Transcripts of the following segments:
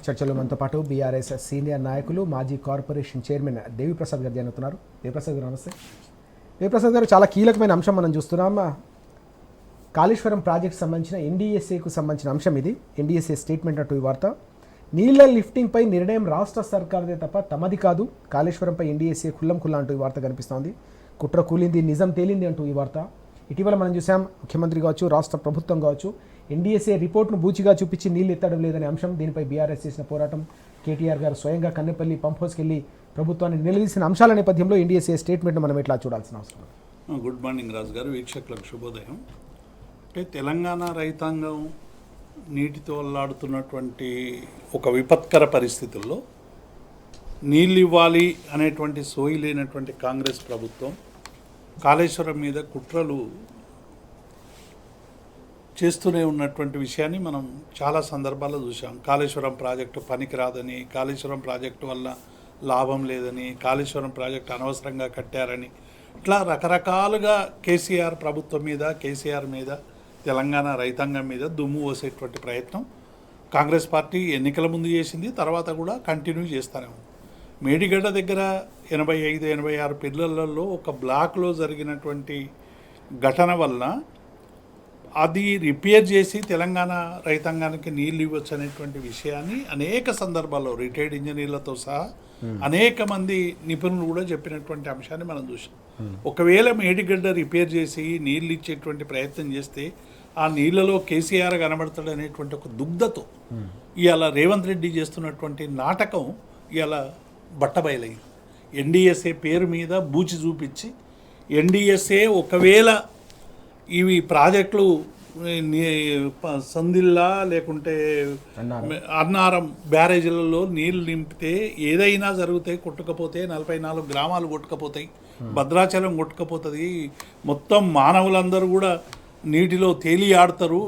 చర్చలో మనతో పాటు బీఆర్ఎస్ సీనియర్ నాయకులు మాజీ కార్పొరేషన్ చైర్మన్ దేవిప్రసాద్ గారు జాయిన్ అవుతున్నారు. దేవిప్రసాద్ గారు నమస్తే. దేవిప్రసాద్ గారు, చాలా కీలకమైన అంశం మనం చూస్తున్నాం. కాళేశ్వరం ప్రాజెక్ట్ సంబంధించిన ఎన్డీఎస్ఏకు సంబంధించిన అంశం ఇది. ఎన్డీఎస్ఏ స్టేట్మెంట్ అంటూ ఈ వార్త. నీళ్ల లిఫ్టింగ్పై నిర్ణయం రాష్ట్ర సర్కారుదే తప్ప తమది కాదు. కాళేశ్వరంపై ఎన్డీఎస్ఏ కుల్లం కుల్లా అంటూ ఈ వార్త కనిపిస్తోంది. కుట్ర కూలింది, నిజం తేలింది అంటూ ఈ వార్త. ఇటీవల మనం చూసాం, ముఖ్యమంత్రి కావచ్చు, రాష్ట్ర ప్రభుత్వం కావచ్చు, ఎన్డీఎస్ఏ రిపోర్ట్ను బూచిగా చూపించి నీళ్లు ఎత్తడం లేదనే అంశం. దీనిపై బీఆర్ఎస్ చేసిన పోరాటం, కేటీఆర్ గారు స్వయంగా కన్నెపల్లి పంప్ హౌస్కి వెళ్ళి ప్రభుత్వాన్ని నిలదీసిన అంశాల నేపథ్యంలో ఎన్డీఎస్ఏ స్టేట్మెంట్ను మనం ఎట్లా చూడాల్సిన అవసరం? గుడ్ మార్నింగ్ రాజు గారు, వీక్షకులకు శుభోదయం. అంటే తెలంగాణ రైతాంగం నీటితో అల్లాడుతున్నటువంటి ఒక విపత్కర పరిస్థితుల్లో నీళ్ళు ఇవ్వాలి అనేటువంటి సోయి లేనటువంటి కాంగ్రెస్ ప్రభుత్వం కాళేశ్వరం మీద కుట్రలు చేస్తూనే ఉన్నటువంటి విషయాన్ని మనం చాలా సందర్భాల్లో చూసాం. కాళేశ్వరం ప్రాజెక్టు పనికిరాదని, కాళేశ్వరం ప్రాజెక్టు వల్ల లాభం లేదని, కాళేశ్వరం ప్రాజెక్టు అనవసరంగా కట్టారని, ఇట్లా రకరకాలుగా కేసీఆర్ ప్రభుత్వం మీద, కేసీఆర్ మీద, తెలంగాణ రైతాంగం మీద దుమ్ము పోసేటువంటి ప్రయత్నం కాంగ్రెస్ పార్టీ ఎన్నికల ముందు చేసింది, తర్వాత కూడా కంటిన్యూ చేస్తూనే ఉంది. మేడిగడ్డ దగ్గర 85-86 పిల్లలలో ఒక బ్లాక్లో జరిగినటువంటి ఘటన వల్ల అది రిపేర్ చేసి తెలంగాణ రైతాంగానికి నీళ్ళు ఇవ్వచ్చు అనేటువంటి విషయాన్ని అనేక సందర్భాల్లో రిటైర్డ్ ఇంజనీర్లతో సహా అనేక మంది నిపుణులు కూడా చెప్పినటువంటి అంశాన్ని మనం చూసాం. ఒకవేళ మేడిగడ్డ రిపేర్ చేసి నీళ్ళు ఇచ్చేటువంటి ప్రయత్నం చేస్తే ఆ నీళ్ళలో కేసీఆర్ కనబడతాడు అనేటువంటి ఒక దుగ్ధతో ఇవాళ రేవంత్ రెడ్డి చేస్తున్నటువంటి నాటకం ఇవాళ బట్టబయలైంది. ఎన్డీఎస్ఏ పేరు మీద బూచి చూపించి, ఎన్డీఎస్ఏ ఒకవేళ ఇవి ప్రాజెక్టులు సందిల్లా లేకుంటే అన్నారం బ్యారేజీలలో నీళ్లు నింపితే ఏదైనా జరుగుతాయి, కొట్టుకపోతే 44 గ్రామాలు కొట్టుకపోతాయి, భద్రాచలం కొట్టుకపోతుంది, మొత్తం మానవులందరూ కూడా నీటిలో తేలి ఆడతారు,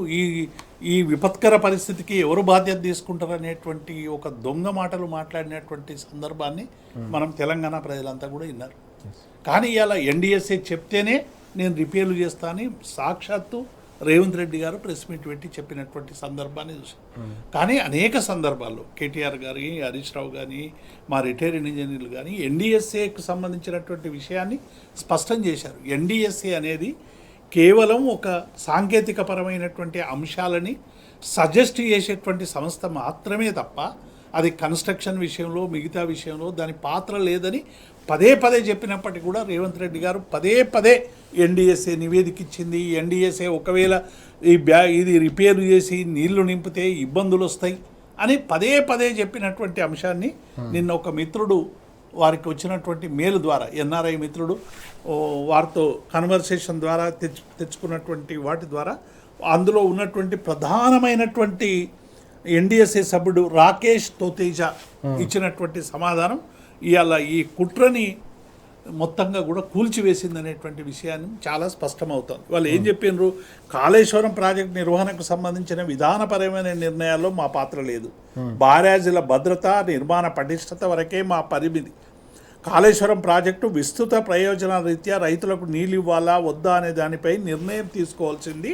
ఈ విపత్కర పరిస్థితికి ఎవరు బాధ్యత తీసుకుంటారు అనేటువంటి ఒక దొంగ మాటలు మాట్లాడినటువంటి సందర్భాన్ని మనం తెలంగాణ ప్రజలంతా కూడా విన్నారు. కానీ ఇవాళ ఎన్డీఎస్ఏ చెప్తేనే నేను రిపేర్లు చేస్తా అని సాక్షాత్తు రేవంత్ రెడ్డి గారు ప్రెస్ మీట్ పెట్టి చెప్పినటువంటి సందర్భాన్ని చూసాం. కానీ అనేక సందర్భాల్లో కేటీఆర్ గారి, హరీష్ రావు కానీ, మా రిటైర్డ్ ఇంజనీర్లు కానీ ఎన్డీఎస్ఏకు సంబంధించినటువంటి విషయాన్ని స్పష్టం చేశారు. ఎన్డీఎస్ఏ అనేది కేవలం ఒక సాంకేతికపరమైనటువంటి అంశాలని సజెస్ట్ చేసేటువంటి సంస్థ మాత్రమే తప్ప అది కన్స్ట్రక్షన్ విషయంలో, మిగతా విషయంలో దాని పాత్ర లేదని పదే పదే చెప్పినప్పటికీ కూడా రేవంత్ రెడ్డి గారు పదే పదే ఎన్డీఎస్ఏ నివేదిక ఇచ్చింది. ఎన్డీఎస్ఏ ఒకవేళ ఇది రిపేర్ చేసి నీళ్లు నింపితే ఇబ్బందులు వస్తాయి అని పదే పదే చెప్పినటువంటి అంశాన్ని నిన్న ఒక మిత్రుడు వారికి వచ్చినటువంటి మెయిల్ ద్వారా, ఎన్ఆర్ఐ మిత్రుడు వారితో కన్వర్సేషన్ ద్వారా తెచ్చుకున్నటువంటి వాటి ద్వారా అందులో ఉన్నటువంటి ప్రధానమైనటువంటి ఎన్డీఎస్ఏ సభ్యుడు రాకేష్ తోతేజ ఇచ్చినటువంటి సమాధానం ఇవాళ ఈ కుట్రని మొత్తంగా కూడా కూల్చివేసింది అనేటువంటి విషయాన్ని చాలా స్పష్టమవుతుంది. వాళ్ళు ఏం చెప్పినారు, కాళేశ్వరం ప్రాజెక్టు నిర్వహణకు సంబంధించిన విధానపరమైన నిర్ణయాల్లో మా పాత్ర లేదు, బ్యారేజీల భద్రత, నిర్మాణ పటిష్టత వరకే మా పరిమితి, కాళేశ్వరం ప్రాజెక్టు విస్తృత ప్రయోజనాల రీత్యా రైతులకు నీళ్ళు ఇవ్వాలా వద్దా అనే దానిపై నిర్ణయం తీసుకోవాల్సింది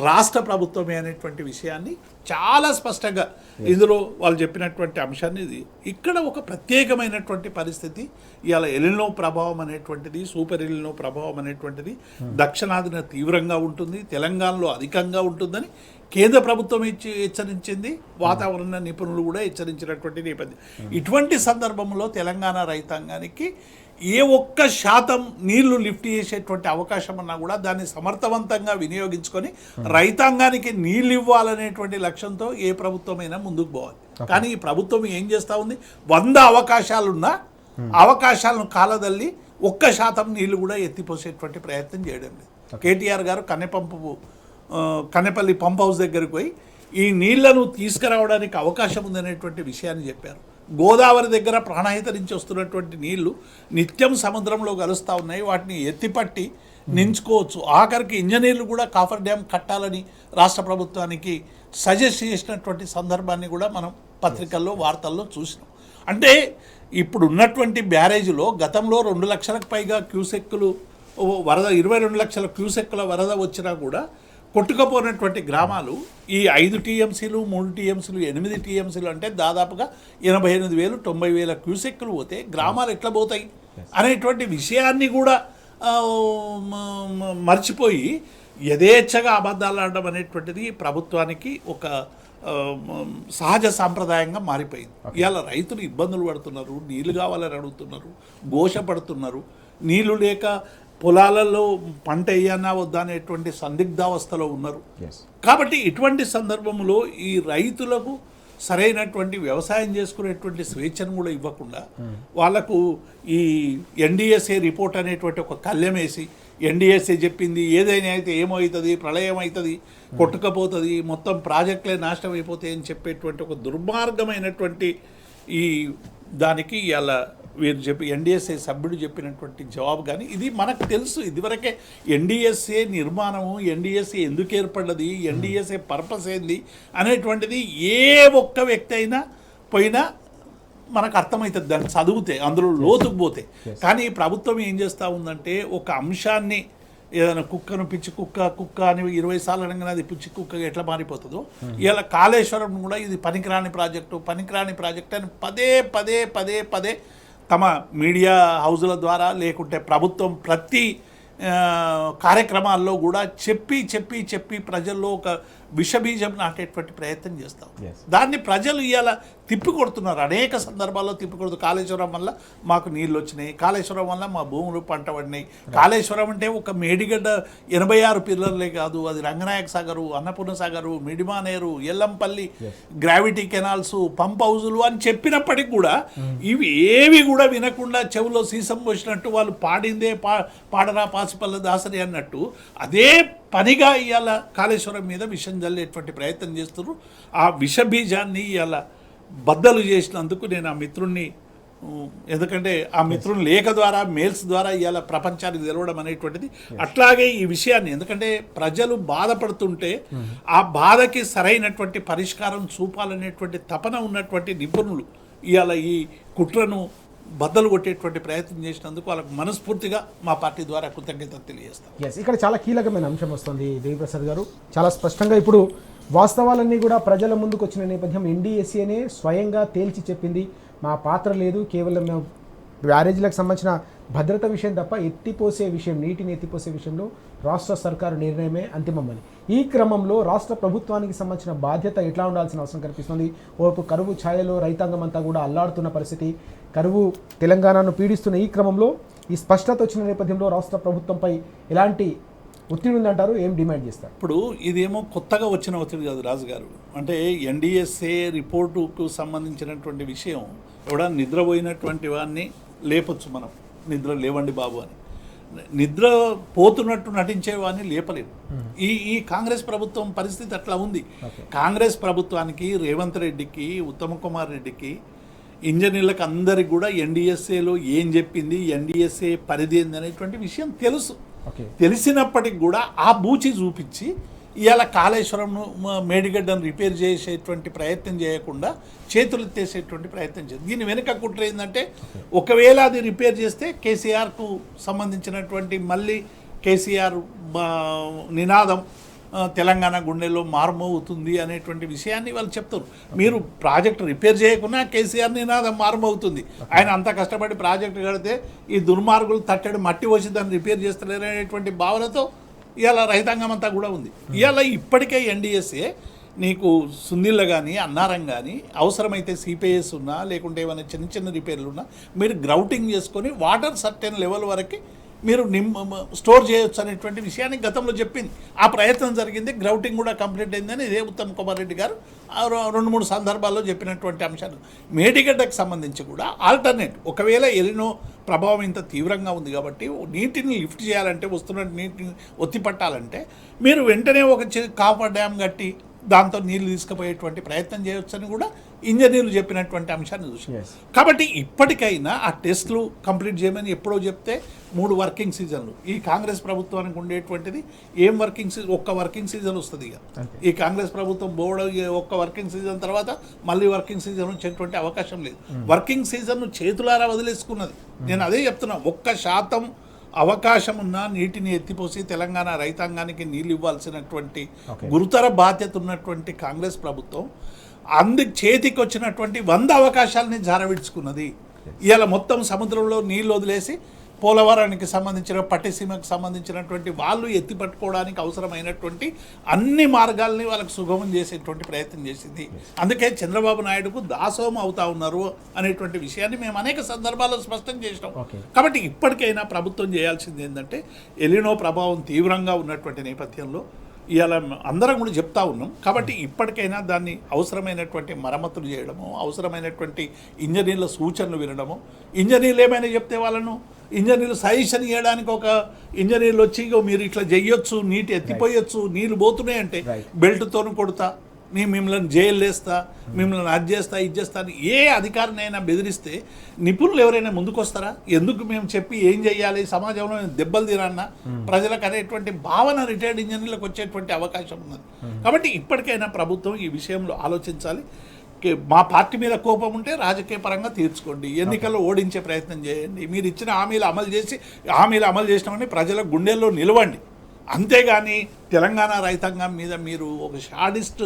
రాష్ట్ర ప్రభుత్వమే అనేటువంటి విషయాన్ని చాలా స్పష్టంగా ఇందులో వాళ్ళు చెప్పినటువంటి అంశాన్ని. ఇక్కడ ఒక ప్రత్యేకమైనటువంటి పరిస్థితి ఇవాళ ఎలినో ప్రభావం అనేటువంటిది, సూపర్ ఎలినో ప్రభావం అనేటువంటిది దక్షిణాదిన తీవ్రంగా ఉంటుంది, తెలంగాణలో అధికంగా ఉంటుందని కేంద్ర ప్రభుత్వం హెచ్చరించింది, వాతావరణ నిపుణులు కూడా హెచ్చరించినటువంటి నేపథ్యం. ఇటువంటి సందర్భంలో తెలంగాణ రైతాంగానికి ఏ ఒక్క శాతం నీళ్లు లిఫ్ట్ చేసేటువంటి అవకాశం ఉన్నా కూడా దాన్ని సమర్థవంతంగా వినియోగించుకొని రైతాంగానికి నీళ్ళు ఇవ్వాలనేటువంటి లక్ష్యంతో ఏ ప్రభుత్వమైనా ముందుకు పోవాలి. కానీ ఈ ప్రభుత్వం ఏం చేస్తూ ఉంది, 100 అవకాశాలున్నా అవకాశాలను కాలదల్లి 1% నీళ్లు కూడా ఎత్తిపోసేటువంటి ప్రయత్నం చేయడం లేదు. కేటీఆర్ గారు కన్నెపల్లి పంప్ హౌస్ దగ్గరికి పోయి ఈ నీళ్లను తీసుకురావడానికి అవకాశం ఉందనేటువంటి విషయాన్ని చెప్పారు. గోదావరి దగ్గర ప్రాణహిత నుంచి వస్తున్నటువంటి నీళ్లు నిత్యం సముద్రంలో కలుస్తూ ఉన్నాయి, వాటిని ఎత్తిపట్టి నించుకోవచ్చు. ఆఖరికి ఇంజనీర్లు కూడా కాఫర్ డ్యామ్ కట్టాలని రాష్ట్ర ప్రభుత్వానికి సజెస్ట్ చేసినటువంటి సందర్భాన్ని కూడా మనం పత్రికల్లో, వార్తల్లో చూసినాం. అంటే ఇప్పుడు ఉన్నటువంటి బ్యారేజీలో గతంలో 2 లక్షలకు పైగా క్యూసెక్కులు వరద, 22 లక్షల క్యూసెక్కుల వరద వచ్చినా కూడా కొట్టుకపోయినటువంటి గ్రామాలు ఈ 5 టీఎంసీలు 3 టీఎంసీలు 8 టీఎంసీలు అంటే దాదాపుగా 88,000 90,000 క్యూసెక్కులు పోతే గ్రామాలు ఎట్లా పోతాయి అనేటువంటి విషయాన్ని కూడా మర్చిపోయి యథేచ్ఛగా అబద్ధాలు ఆడడం అనేటువంటిది ప్రభుత్వానికి ఒక సహజ సాంప్రదాయంగా మారిపోయింది. ఇవాళ రైతులు ఇబ్బందులు పడుతున్నారు, నీళ్లు కావాలని అడుగుతున్నారు, ఘోషపడుతున్నారు, నీళ్లు లేక పొలాలలో పంట వేయనా వద్దా అనేటువంటి సందిగ్ధావస్థలో ఉన్నారు. కాబట్టి ఇటువంటి సందర్భంలో ఈ రైతులకు సరైనటువంటి వ్యవసాయం చేసుకునేటువంటి స్వేచ్ఛను కూడా ఇవ్వకుండా వాళ్లకు ఈ ఎన్డిఎస్ఏ రిపోర్ట్ అనేటువంటి ఒక కళ్ళెం వేసి ఎన్డిఎస్ఏ చెప్పింది ఏదైనా అయితే ఏమవుతుంది, ప్రళయం అవుతుంది, కొట్టుకపోతుంది, మొత్తం ప్రాజెక్టులే నాశనం అయిపోతాయి అని చెప్పేటువంటి ఒక దుర్మార్గమైనటువంటి ఈ దానికి ఇలా వీరు ఎన్డిఎస్ఏ సభ్యుడు చెప్పినటువంటి జవాబు. కానీ ఇది మనకు తెలుసు ఇదివరకే ఎన్డిఎస్ఏ నిర్మాణము, ఎన్డిఎస్ఏ ఎందుకు ఏర్పడ్డది, ఎన్డిఎస్ఏ పర్పస్ ఏంది అనేటువంటిది ఏ ఒక్క వ్యక్తి అయినా పోయినా మనకు అర్థమవుతుంది దాన్ని చదివితే, అందులో లోతుకు పోతే. కానీ ప్రభుత్వం ఏం చేస్తూ ఉందంటే ఒక అంశాన్ని ఏదైనా కుక్కను పిచ్చి కుక్క అని 20 సార్లు అనగానే అది పిచ్చి కుక్క ఎట్లా మారిపోతుందో ఇలా కాళేశ్వరం కూడా ఇది పనికిరాని ప్రాజెక్టు అని పదే తమ మీడియా హౌజుల ద్వారా లేకుంటే ప్రభుత్వం ప్రతి కార్యక్రమాల్లో కూడా చెప్పి ప్రజల్లో ఒక విషబీజం నాటేటువంటి ప్రయత్నం చేస్తాం. దాన్ని ప్రజలు ఇవాళ తిప్పికొడుతున్నారు, అనేక సందర్భాల్లో తిప్పికొడుతూ కాళేశ్వరం వల్ల మాకు నీళ్ళు వచ్చినాయి, కాళేశ్వరం వల్ల మా భూములు పంట పడినాయి. కాళేశ్వరం అంటే ఒక మేడిగడ్డ 86 పిల్లర్లే కాదు, అది Ranganayaka Sagar, Annapurna Sagar, Midmaneru, Yellampalli, gravity canals, pump హౌజులు అని చెప్పినప్పటికి కూడా ఇవి ఏవి కూడా వినకుండా చెవులో సీసం పోసినట్టు వాళ్ళు పాడిందే పాడరా పాసిపల్ల దాసరి అన్నట్టు అదే పనిగా ఇవాళ కాళేశ్వరం మీద విషం జల్లేటువంటి ప్రయత్నం చేస్తున్నారు. ఆ విషబీజాన్ని ఇవాళ బద్దలు చేసినందుకు నేను ఆ మిత్రుణ్ణి, ఎందుకంటే ఆ మిత్రుని లేఖ ద్వారా మెయిల్స్ ద్వారా ఇవాళ ప్రపంచానికి తెలవడం అనేటువంటిది. అట్లాగే ఈ విషయాన్ని ఎందుకంటే ప్రజలు బాధపడుతుంటే ఆ బాధకి సరైనటువంటి పరిష్కారం చూపాలనేటువంటి తపన ఉన్నటువంటి నిపుణులు ఇవాళ ఈ కుట్రను బద్దలు కొట్టేటువంటి ప్రయత్నం చేసినందుకు వాళ్ళకు మనస్ఫూర్తిగా మా పార్టీ ద్వారా కృతజ్ఞతలు తెలియజేస్తాం. ఇక్కడ చాలా కీలకమైన అంశం వస్తుంది దేవిప్రసాద్ గారు. చాలా స్పష్టంగా ఇప్పుడు వాస్తవాలన్నీ కూడా ప్రజల ముందుకు వచ్చిన నేపథ్యం ఎన్డీఎస్ఏనే స్వయంగా తేల్చి చెప్పింది, మా పాత్ర లేదు, కేవలం మేము బ్యారేజీలకు సంబంధించిన భద్రత విషయం తప్ప నీటిని ఎత్తిపోసే విషయంలో రాష్ట్ర సర్కారు నిర్ణయమే అంతిమమని. ఈ క్రమంలో రాష్ట్ర ప్రభుత్వానికి సంబంధించిన బాధ్యత ఎట్లా ఉండాల్సిన అవసరం కనిపిస్తుంది. ఓపు కరువు ఛాయలో రైతాంగం అంతా కూడా అల్లాడుతున్న పరిస్థితి, కరువు తెలంగాణను పీడిస్తున్న ఈ క్రమంలో ఈ స్పష్టత వచ్చిన నేపథ్యంలో రాష్ట్ర ప్రభుత్వంపై ఎలాంటి ఒత్తిడి ఉందంటారు, ఏం డిమాండ్ చేస్తారు? ఇప్పుడు ఇదేమో కొత్తగా వచ్చిన ఒత్తిడి కాదు రాజుగారు. అంటే ఎన్డీఎస్ఏ రిపోర్టుకు సంబంధించినటువంటి విషయం ఎవడా నిద్రపోయినటువంటి వాడిని లేపొచ్చు, మనం నిద్ర లేవండి బాబు అని, నిద్ర పోతున్నట్టు నటించేవాడిని లేపలేము. ఈ కాంగ్రెస్ ప్రభుత్వం పరిస్థితి అట్లా ఉంది. కాంగ్రెస్ ప్రభుత్వానికి, రేవంత్ రెడ్డికి, ఉత్తమ్ కుమార్ రెడ్డికి, ఇంజనీర్లకు అందరికి కూడా ఎన్డీఎస్ఏలో ఏం చెప్పింది, ఎన్డీఎస్ఏ పరిధి ఏంది అనేటువంటి విషయం తెలుసు. తెలిసినప్పటికి కూడా ఆ బూచి చూపించి ఇవాళ కాళేశ్వరంను మేడిగడ్డను రిపేర్ చేసేటువంటి ప్రయత్నం చేయకుండా చేతులు ఎత్తేసేటువంటి ప్రయత్నం చేస్తుంది. దీని వెనుక కుట్ర ఏంటంటే ఒకవేళ అది రిపేర్ చేస్తే కేసీఆర్కు సంబంధించినటువంటి మళ్ళీ కేసీఆర్ నినాదం తెలంగాణ గుండెల్లో మారుమవుతుంది అనేటువంటి విషయాన్ని వాళ్ళు చెప్తారు. మీరు ప్రాజెక్టు రిపేర్ చేయకుండా కేసీఆర్ నినాదం మారుమవుతుంది, ఆయన అంత కష్టపడి ప్రాజెక్టు కడితే ఈ దుర్మార్గులు తట్టడి మట్టి వచ్చి దాన్ని రిపేర్ చేస్తలేరు అనేటువంటి భావనతో ఇవాళ రైతాంగం అంతా కూడా ఉంది. ఇవాళ ఇప్పటికే ఎన్డీఎస్ఏ నీకు సుందిళ్ళ కానీ అన్నారం కానీ అవసరమైతే సిపిఎస్ ఉన్నా లేకుంటే ఏమైనా చిన్న రిపేర్లు ఉన్నా మీరు గ్రౌటింగ్ చేసుకొని వాటర్ సర్టెన్ లెవెల్ వరకు మీరు స్టోర్ చేయొచ్చు అనేటువంటి విషయాన్ని గతంలో చెప్పింది. ఆ ప్రయత్నం జరిగింది, గ్రౌటింగ్ కూడా కంప్లీట్ అయిందని ఇదే ఉత్తమ్ కుమార్ రెడ్డి గారు 2-3 సందర్భాల్లో చెప్పినటువంటి అంశాలు. మేడిగడ్డకు సంబంధించి కూడా ఆల్టర్నేట్, ఒకవేళ ఎలినో ప్రభావం ఇంత తీవ్రంగా ఉంది కాబట్టి నీటిని లిఫ్ట్ చేయాలంటే, వస్తున్న నీటిని ఒత్తిపట్టాలంటే మీరు వెంటనే ఒక కాపర్ డ్యామ్ కట్టి దాంతో నీళ్లు తీసుకుపోయేటువంటి ప్రయత్నం చేయొచ్చని కూడా ఇంజనీర్లు చెప్పినటువంటి అంశాన్ని చూసి. కాబట్టి ఇప్పటికైనా ఆ టెస్టులు కంప్లీట్ చేయమని ఎప్పుడో చెప్తే 3 వర్కింగ్ సీజన్లు ఈ కాంగ్రెస్ ప్రభుత్వానికి ఉండేటువంటిది ఏం వర్కింగ్ సీజన్, ఒక్క వర్కింగ్ సీజన్ వస్తుంది. ఇక ఈ కాంగ్రెస్ ప్రభుత్వం ఒక్క వర్కింగ్ సీజన్ తర్వాత మళ్ళీ వర్కింగ్ సీజన్ వచ్చేటువంటి అవకాశం లేదు. వర్కింగ్ సీజన్ను చేతులారా వదిలేసుకున్నది. నేను అదే చెప్తున్నా, 1% అవకాశం ఉన్న నీటిని ఎత్తిపోసి తెలంగాణ రైతాంగానికి నీళ్ళు ఇవ్వాల్సినటువంటి Okay. గురుతర బాధ్యత ఉన్నటువంటి కాంగ్రెస్ ప్రభుత్వం చేతికి వచ్చినటువంటి 100 అవకాశాలని జారవిడ్చుకున్నది. ఇవాళ మొత్తం సముద్రంలో నీళ్ళు వదిలేసి పోలవరానికి సంబంధించిన పట్టిసీమకు సంబంధించినటువంటి వాళ్ళు ఎత్తి పట్టుకోవడానికి అవసరమైనటువంటి అన్ని మార్గాల్ని వాళ్ళకి సుగమం చేసేటువంటి ప్రయత్నం చేసింది. అందుకే చంద్రబాబు నాయుడుకు దాసోహం అవుతా ఉన్నారు అనేటువంటి విషయాన్ని మేము అనేక సందర్భాల్లో స్పష్టం చేసినాం. కాబట్టి ఇప్పటికైనా ప్రభుత్వం చేయాల్సింది ఏంటంటే ఎలినో ప్రభావం తీవ్రంగా ఉన్నటువంటి నేపథ్యంలో ఇవాళ అందరం కూడా చెప్తా ఉన్నాం. కాబట్టి ఇప్పటికైనా దాన్ని అవసరమైనటువంటి మరమ్మతులు చేయడము, అవసరమైనటువంటి ఇంజనీర్ల సూచనలు వినడము, ఇంజనీర్లు ఏమైనా చెప్తే వాళ్ళను ఇంజనీర్లు సజెషన్ ఇవ్వడానికి ఒక ఇంజనీర్లు వచ్చి మీరు ఇట్లా చెయ్యొచ్చు, నీటి ఎత్తిపోయొచ్చు, నీళ్ళు పోతున్నాయంటే బెల్ట్తోను కొడతా, మిమ్మల్ని జైలు వేస్తా, మిమ్మల్ని అది చేస్తా ఇది చేస్తా అని ఏ అధికారినైనా బెదిరిస్తే నిపుణులు ఎవరైనా ముందుకు వస్తారా? ఎందుకు మేము చెప్పి ఏం చెయ్యాలి, సమాజంలో దెబ్బలు తినన్నా ప్రజలకు అనేటువంటి భావన రిటైర్డ్ ఇంజనీర్లకు వచ్చేటువంటి అవకాశం ఉన్నది. కాబట్టి ఇప్పటికైనా ప్రభుత్వం ఈ విషయంలో ఆలోచించాలి. మా పార్టీ మీద కోపం ఉంటే రాజకీయ పరంగా తీర్చుకోండి, ఎన్నికల్లో ఓడించే ప్రయత్నం చేయండి, మీరు ఇచ్చిన హామీలు అమలు చేసినామని ప్రజల గుండెల్లో నిలవండి. అంతేగాని తెలంగాణ రైతాంగం మీద మీరు ఒక షాడిస్ట్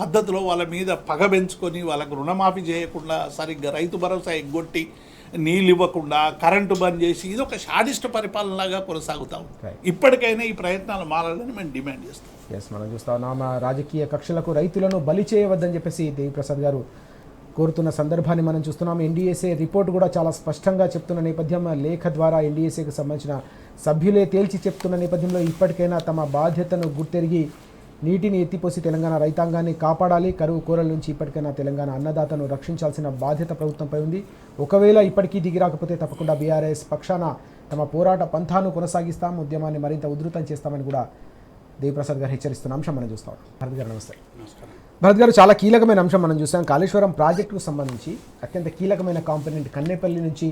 పద్ధతిలో వాళ్ళ మీద పగ పెంచుకొని వాళ్ళకు రుణమాఫీ చేయకుండా, సరిగ్గా రైతు భరోసా ఎగ్గొట్టి, నీళ్ళు ఇవ్వకుండా, కరెంటు బంద్ చేసి ఇది ఒక షాడిస్ట్ పరిపాలనలాగా కొనసాగుతాం. ఇప్పటికైనా ఈ ప్రయత్నాలు మారాలని మేము డిమాండ్ చేస్తాం. మనం చూస్తా ఉన్నాం, రాజకీయ కక్షలకు రైతులను బలి చేయవద్దని చెప్పేసి దేవిప్రసాద్ గారు కోరుతున్న సందర్భాన్ని మనం చూస్తున్నాం. ఎన్డీఏసీ రిపోర్ట్ కూడా చాలా స్పష్టంగా చెప్తున్న నేపథ్యం, లేఖ ద్వారా ఎన్డీఏసీకి సంబంధించిన సభ్యులే తేల్చి చెప్తున్న నేపథ్యంలో ఇప్పటికైనా తమ బాధ్యతను గుర్తెరిగి నీటిని ఎత్తిపోసి తెలంగాణ రైతాంగాన్ని కాపాడాలి. కరువు కోరల నుంచి ఇప్పటికైనా తెలంగాణ అన్నదాతను రక్షించాల్సిన బాధ్యత ప్రభుత్వంపై ఉంది. ఒకవేళ ఇప్పటికీ దిగిరాకపోతే తప్పకుండా బీఆర్ఎస్ పక్షాన తమ పోరాట పంథాను కొనసాగిస్తాం, ఉద్యమాన్ని మరింత ఉధృతం చేస్తామని కూడా దేవిప్రసాద్ గారు హెచ్చరిస్తున్న అంశం మనం చూస్తాం. భరత్ గారు నమస్తే. భరత్ గారు, చాలా కీలకమైన అంశం మనం చూసాం. కాళేశ్వరం ప్రాజెక్టుకు సంబంధించి అత్యంత కీలకమైన కాంపోనెంట్ కన్నెపల్లి నుంచి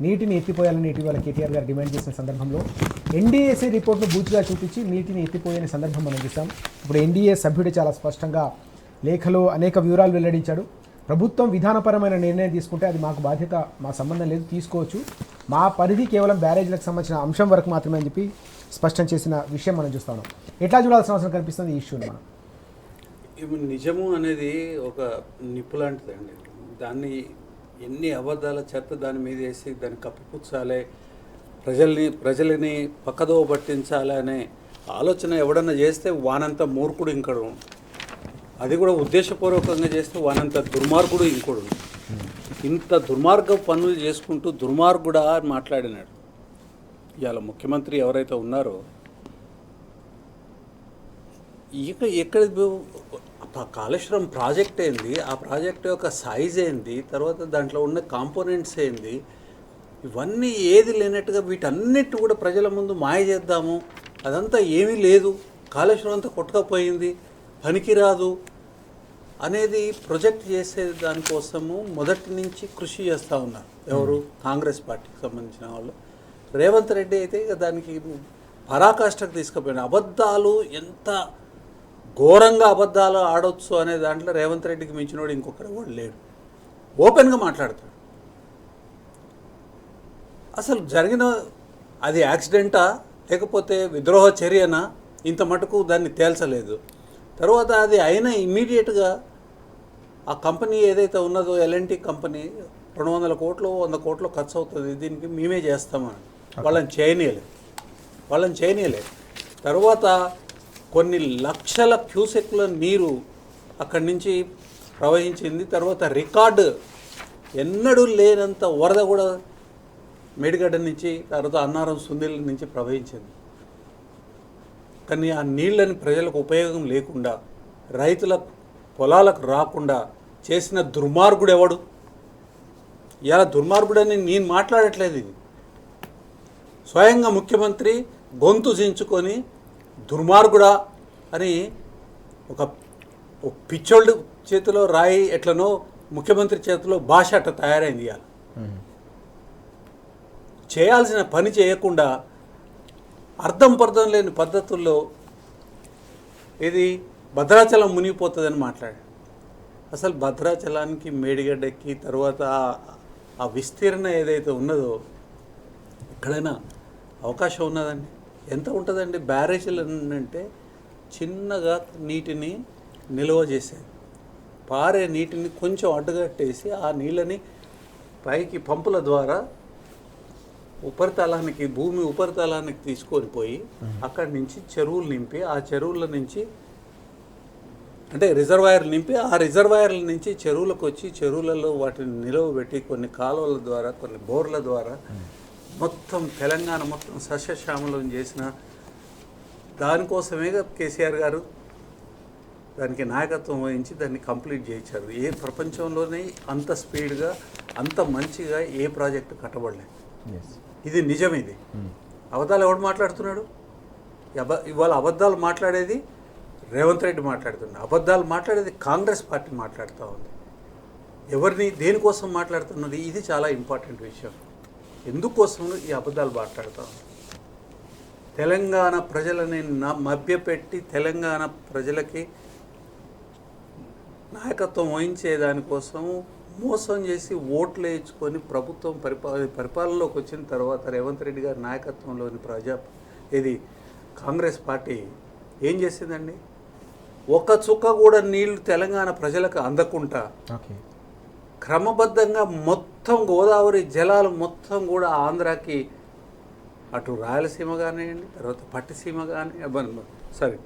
నీటిని ఎత్తిపోయాలని ఇటీవల కేటీఆర్ గారు డిమాండ్ చేసిన సందర్భంలో ఎన్డీఏసీ రిపోర్ట్ను బూచిగా చూపించి నీటిని ఎత్తిపోయే సందర్భం మనం చూసాం. ఇప్పుడు ఎన్డీఏ సభ్యుడు చాలా స్పష్టంగా లేఖలో అనేక వివరాలు వెల్లడించాడు. ప్రభుత్వం విధానపరమైన నిర్ణయం తీసుకుంటే అది మాకు బాధ్యత, మా సంబంధం లేదు, తీసుకోవచ్చు, మా పరిధి కేవలం బ్యారేజ్లకు సంబంధించిన అంశం వరకు మాత్రమే అని చెప్పి స్పష్టం చేసిన విషయం మనం చూస్తాం. ఎట్లా చూడాల్సిన అవసరం కనిపిస్తుంది ఈ ఇష్యూని మనం? నిజము అనేది ఒక నిప్పు లాంటిదండి. దాన్ని ఎన్ని అబద్ధాల చెత్త దాని మీద వేసి దాన్ని కప్పిపుచ్చాలి, ప్రజలని పక్కదోవ పట్టించాలి అనే ఆలోచన ఎవడన్నా చేస్తే వానంత మూర్ఖుడు ఇంకడు, అది కూడా ఉద్దేశపూర్వకంగా చేస్తే వానంత దుర్మార్గుడు ఇంకోడు. ఇంత దుర్మార్గ పనులు చేసుకుంటూ దుర్మార్గుడా అని మాట్లాడినాడు. ఇవాళ ముఖ్యమంత్రి ఎవరైతే ఉన్నారో ఎక్కడ కాళేశ్వరం ప్రాజెక్ట్ ఏంది, ఆ ప్రాజెక్ట్ యొక్క సైజ్ ఏంది, తర్వాత దాంట్లో ఉన్న కాంపోనెంట్స్ ఏంది, ఇవన్నీ ఏది లేనట్టుగా వీటన్నిటి కూడా ప్రజల ముందు మాయ చేద్దాము, అదంతా ఏమీ లేదు, కాళేశ్వరం అంతా కొట్టుకపోయింది, పనికిరాదు అనేది ప్రొజెక్ట్ చేసే దానికోసము మొదటి నుంచి కృషి చేస్తూ ఉన్నారు. ఎవరు? కాంగ్రెస్ పార్టీకి సంబంధించిన వాళ్ళు. రేవంత్ రెడ్డి అయితే దానికి పరాకాష్ఠకు తీసుకుపోయిన అబద్ధాలు, ఎంత ఘోరంగా అబద్ధాలు ఆడొచ్చు అనే దాంట్లో రేవంత్ రెడ్డికి మించినోడు ఇంకొకరు కూడా లేడు. ఓపెన్గా మాట్లాడతాడు. అసలు జరిగిన అది యాక్సిడెంటా లేకపోతే విద్రోహ చర్యనా ఇంత మటుకు దాన్ని తేల్చలేదు. తర్వాత అది అయినా ఇమ్మీడియట్గా ఆ కంపెనీ ఏదైతే ఉన్నదో ఎల్ఎన్టీ కంపెనీ 200 కోట్లు 100 కోట్లు ఖర్చు అవుతుంది, దీనికి మేమే చేస్తామని వాళ్ళని చేయనీయలేదు. తర్వాత కొన్ని లక్షల క్యూసెక్ల నీరు అక్కడి నుంచి ప్రవహించింది. తర్వాత రికార్డు ఎన్నడూ లేనంత వరద కూడా మేడిగడ్డ నుంచి, తర్వాత అన్నారం సుందిల నుంచి ప్రవహించింది. కానీ ఆ నీళ్ళని ప్రజలకు ఉపయోగం లేకుండా, రైతుల పొలాలకు రాకుండా చేసిన దుర్మార్గుడు ఎవడు? ఇలా దుర్మార్గుడని నేను మాట్లాడట్లేదు. ఇది స్వయంగా ముఖ్యమంత్రి గొంతు చించుకొని దుర్మార్గుడా అని ఒక పిచ్చోళ్ళు చేతిలో రాయి ఎట్లనో ముఖ్యమంత్రి చేతిలో భాష అట్ట తయారైంది. ఇవాళ చేయాల్సిన పని చేయకుండా అర్థం పర్థం లేని పద్ధతుల్లో ఇది భద్రాచలం మునిగిపోతుందని మాట్లాడాడు. అసలు భద్రాచలానికి మేడిగడ్డకి తర్వాత ఆ విస్తీర్ణ ఏదైతే ఉన్నదో ఎక్కడైనా అవకాశం ఉన్నదండి. ఎంత ఉంటుందండి బ్యారేజీలు అంటే చిన్నగా నీటిని నిల్వ చేసేది, పారే నీటిని కొంచెం అడ్డుగట్టేసి ఆ నీళ్ళని పైకి పంపుల ద్వారా ఉపరితలానికి, భూమి ఉపరితలానికి తీసుకొని పోయి అక్కడి నుంచి చెరువులు నింపి, ఆ చెరువుల నుంచి అంటే రిజర్వాయర్లు నింపి, ఆ రిజర్వాయర్ల నుంచి చెరువులకు వచ్చి చెరువులలో వాటిని నిలువ పెట్టి కొన్ని కాలువల ద్వారా, కొన్ని బోర్ల ద్వారా మొత్తం తెలంగాణ మొత్తం సస్యశ్యామలం చేసిన దానికోసమే కేసీఆర్ గారు దానికి నాయకత్వం వహించి దాన్ని కంప్లీట్ చేయించారు. ఏ ప్రపంచంలోనే అంత స్పీడ్గా అంత మంచిగా ఏ ప్రాజెక్టు కట్టబడలేదు. ఇది నిజం. ఇది అబద్ధాలు ఎవడు మాట్లాడుతున్నాడు? ఇవాళ అబద్ధాలు మాట్లాడేది రేవంత్ రెడ్డి మాట్లాడుతున్నాడు, అబద్ధాలు మాట్లాడేది కాంగ్రెస్ పార్టీ మాట్లాడుతూ ఉంది. ఎవరిని దేనికోసం మాట్లాడుతున్నది? ఇది చాలా ఇంపార్టెంట్ విషయం. ఎందుకోసం ఈ అబద్ధాలు మాట్లాడుతూ ఉంది? తెలంగాణ ప్రజలని మభ్యపెట్టి తెలంగాణ ప్రజలకి నాయకత్వం వహించే దానికోసం మోసం చేసి ఓట్లు వేయించుకొని ప్రభుత్వం పరిపాలనలోకి వచ్చిన తర్వాత రేవంత్ రెడ్డి గారి నాయకత్వంలోని ఇది కాంగ్రెస్ పార్టీ ఏం చేసిందండి? ఒక చుక్క కూడా నీళ్లు తెలంగాణ ప్రజలకు అందకుండా క్రమబద్ధంగా మొత్తం గోదావరి జలాలు మొత్తం కూడా ఆంధ్రాకి, అటు రాయలసీమ కానివ్వండి, తర్వాత పట్టిసీమ కానివ్వండి,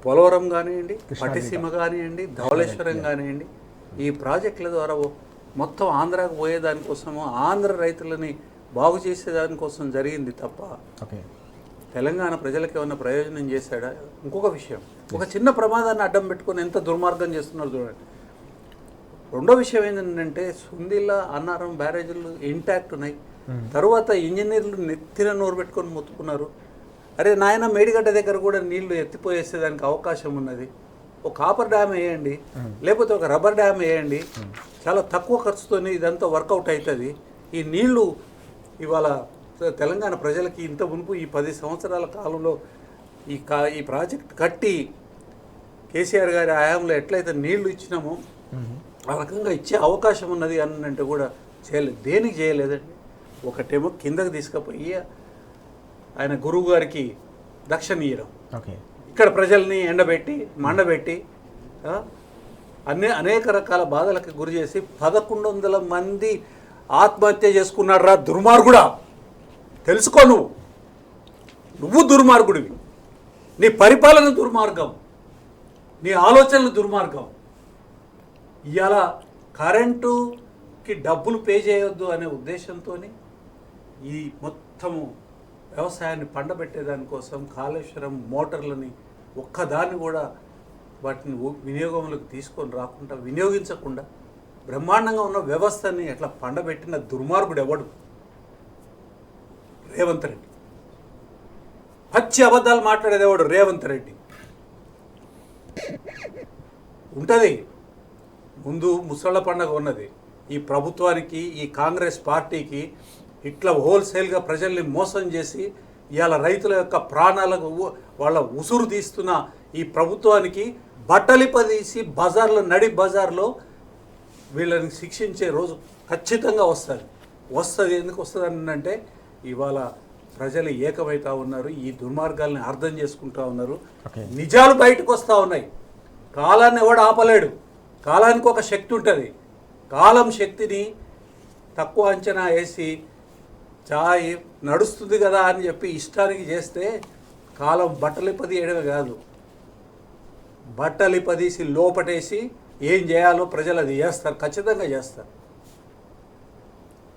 పోలవరం కానివ్వండి, పట్టిసీమ కానివ్వండి, ధవళేశ్వరం కానివ్వండి, ఈ ప్రాజెక్టుల ద్వారా మొత్తం ఆంధ్రాకు పోయేదానికోసము, ఆంధ్ర రైతులని బాగు చేసేదానికోసం జరిగింది తప్ప తెలంగాణ ప్రజలకు ఏమన్నా ప్రయోజనం చేశాడా? ఇంకొక విషయం, ఒక చిన్న ప్రమాదాన్ని అడ్డం పెట్టుకొని ఎంత దుర్మార్గం చేస్తున్నారు చూడండి. రెండో విషయం ఏంటంటే సుందిల్ల, అన్నారం బ్యారేజీలు ఇంటాక్ట్ ఉన్నాయి. తర్వాత ఇంజనీర్లు నెత్తిన నోరు పెట్టుకొని మొత్తుకున్నారు, అరే నాయన మేడిగడ్డ దగ్గర కూడా నీళ్లు ఎత్తిపోయేసేదానికి అవకాశం ఉన్నది, ఒక కాపర్ డ్యామ్ వేయండి, లేకపోతే ఒక రబ్బర్ డ్యామ్ వేయండి, చాలా తక్కువ ఖర్చుతో ఇదంతా వర్కౌట్ అవుతుంది. ఈ నీళ్లు ఇవాళ తెలంగాణ ప్రజలకి ఇంత మునుపు ఈ 10 సంవత్సరాల కాలంలో ఈ ప్రాజెక్ట్ కట్టి కేసీఆర్ గారి హయాంలో ఎట్లయితే నీళ్లు ఇచ్చినామో ఆ రకంగా ఇచ్చే అవకాశం ఉన్నది అని అంటే కూడా చేయలేదు. దేనికి చేయలేదండి? ఒకటేమో కిందకి తీసుకుపోయి ఆయన గురువు గారికి దక్షిణ ఇయ్యడం, ఇక్కడ ప్రజల్ని ఎండబెట్టి మండబెట్టి అనేక రకాల బాధలకు గురి చేసి 1100 మంది ఆత్మహత్య చేసుకున్నాడు. రా దుర్మార్గుడా, తెలుసుకో, నువ్వు దుర్మార్గుడివి, నీ పరిపాలన దుర్మార్గం, నీ ఆలోచనలు దుర్మార్గం. ఇవాళ కరెంటుకి డబ్బులు పే చేయొద్దు అనే ఉద్దేశంతో ఈ మొత్తము వ్యవసాయాన్ని పండబెట్టేదానికోసం కాళేశ్వరం మోటార్లని ఒక్కదాన్ని కూడా వాటిని వినియోగంలోకి తీసుకొని రాకుండా, వినియోగించకుండా బ్రహ్మాండంగా ఉన్న వ్యవస్థని ఎట్లా పండబెట్టిన దుర్మార్గుడు ఎవడు? రేవంత్ రెడ్డి. పచ్చి అబద్ధాలు మాట్లాడేది ఎవడు? రేవంత్ రెడ్డి. ఉంటుంది ముందు ముసళ్ళ పండగ ఉన్నది. ఈ ప్రభుత్వానికి, ఈ కాంగ్రెస్ పార్టీకి ఇట్లా హోల్సేల్గా ప్రజల్ని మోసం చేసి ఇవాళ రైతుల యొక్క ప్రాణాలకు వాళ్ళ ఉసురు తీస్తున్న ఈ ప్రభుత్వానికి బట్టలిపదీసి నడి బజార్లో వీళ్ళని శిక్షించే రోజు ఖచ్చితంగా వస్తుంది. ఎందుకు వస్తుంది అంటే ఇవాళ ప్రజలు ఏకమవుతా ఉన్నారు, ఈ దుర్మార్గాల్ని అర్థం చేసుకుంటా ఉన్నారు, నిజాలు బయటకు వస్తూ ఉన్నాయి. కాలాన్ని ఎవడు ఆపలేడు. కాలానికి ఒక శక్తి ఉంటుంది. కాలం శక్తిని తక్కువ అంచనా వేసి నడుస్తుంది కదా అని చెప్పి ఇష్టానికి చేస్తే కాలం బట్టలిపదీయడమే కాదు, బట్టలిపదీసి లోపటేసి ఏం చేయాలో ప్రజలు అది చేస్తారు, ఖచ్చితంగా చేస్తారు.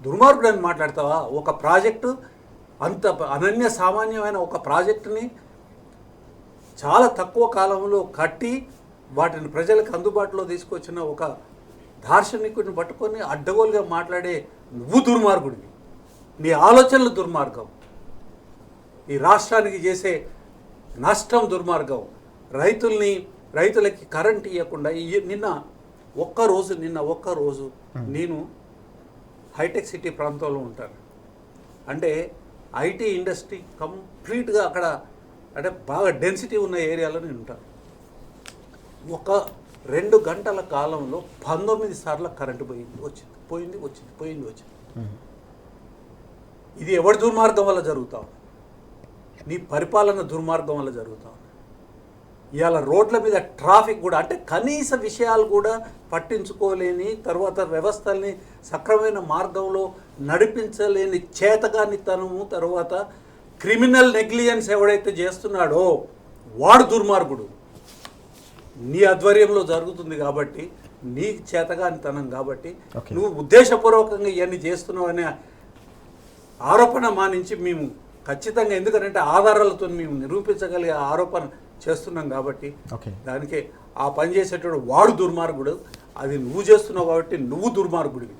దుర్మార్గుడు అని మాట్లాడతావా? ఒక ప్రాజెక్టు అంత అనన్య సామాన్యమైన ఒక ప్రాజెక్టుని చాలా తక్కువ కాలంలో కట్టి వాటిని ప్రజలకు అందుబాటులో తీసుకొచ్చిన ఒక దార్శనికుడిని పట్టుకొని అడ్డగోలుగా మాట్లాడే నువ్వు దుర్మార్గుడివి, నీ ఆలోచనలు దుర్మార్గం, ఈ రాష్ట్రానికి చేసే నష్టం దుర్మార్గం. రైతులకి కరెంట్ ఇవ్వకుండా నిన్న ఒక్కరోజు నేను హైటెక్ సిటీ ప్రాంతంలో ఉంటాను. అంటే ఐటీ ఇండస్ట్రీ కంప్లీట్గా అక్కడ అంటే బాగా డెన్సిటీ ఉన్న ఏరియాలో నేను ఉంటాను. ఒక 2 గంటల కాలంలో 19 సార్లు కరెంటు పోయింది వచ్చింది. ఇది ఎవరి దుర్మార్గం వల్ల జరుగుతా ఉంది? నీ పరిపాలన దుర్మార్గం వల్ల జరుగుతూ ఉంది. ఇవాళ రోడ్ల మీద ట్రాఫిక్ కూడా అంటే కనీస విషయాలు కూడా పట్టించుకోలేని, తర్వాత వ్యవస్థల్ని సక్రమైన మార్గంలో నడిపించలేని చేతగానితనము, తర్వాత క్రిమినల్ నెగ్లిజెన్స్ ఎవడైతే చేస్తున్నాడో వాడు దుర్మార్గుడు. నీ ఆధ్వర్యంలో జరుగుతుంది కాబట్టి, నీ చేతగానితనం కాబట్టి నువ్వు ఉద్దేశపూర్వకంగా ఇవన్నీ చేస్తున్నావు అనే ఆరోపణ మానించి మేము ఖచ్చితంగా, ఎందుకంటే ఆధారాలతో మేము నిరూపించగలిగే ఆరోపణ చేస్తున్నాం కాబట్టి దానికి ఆ పని చేసేటోడు వాడు దుర్మార్గుడు. అది నువ్వు చేస్తున్నావు కాబట్టి నువ్వు దుర్మార్గుడివి.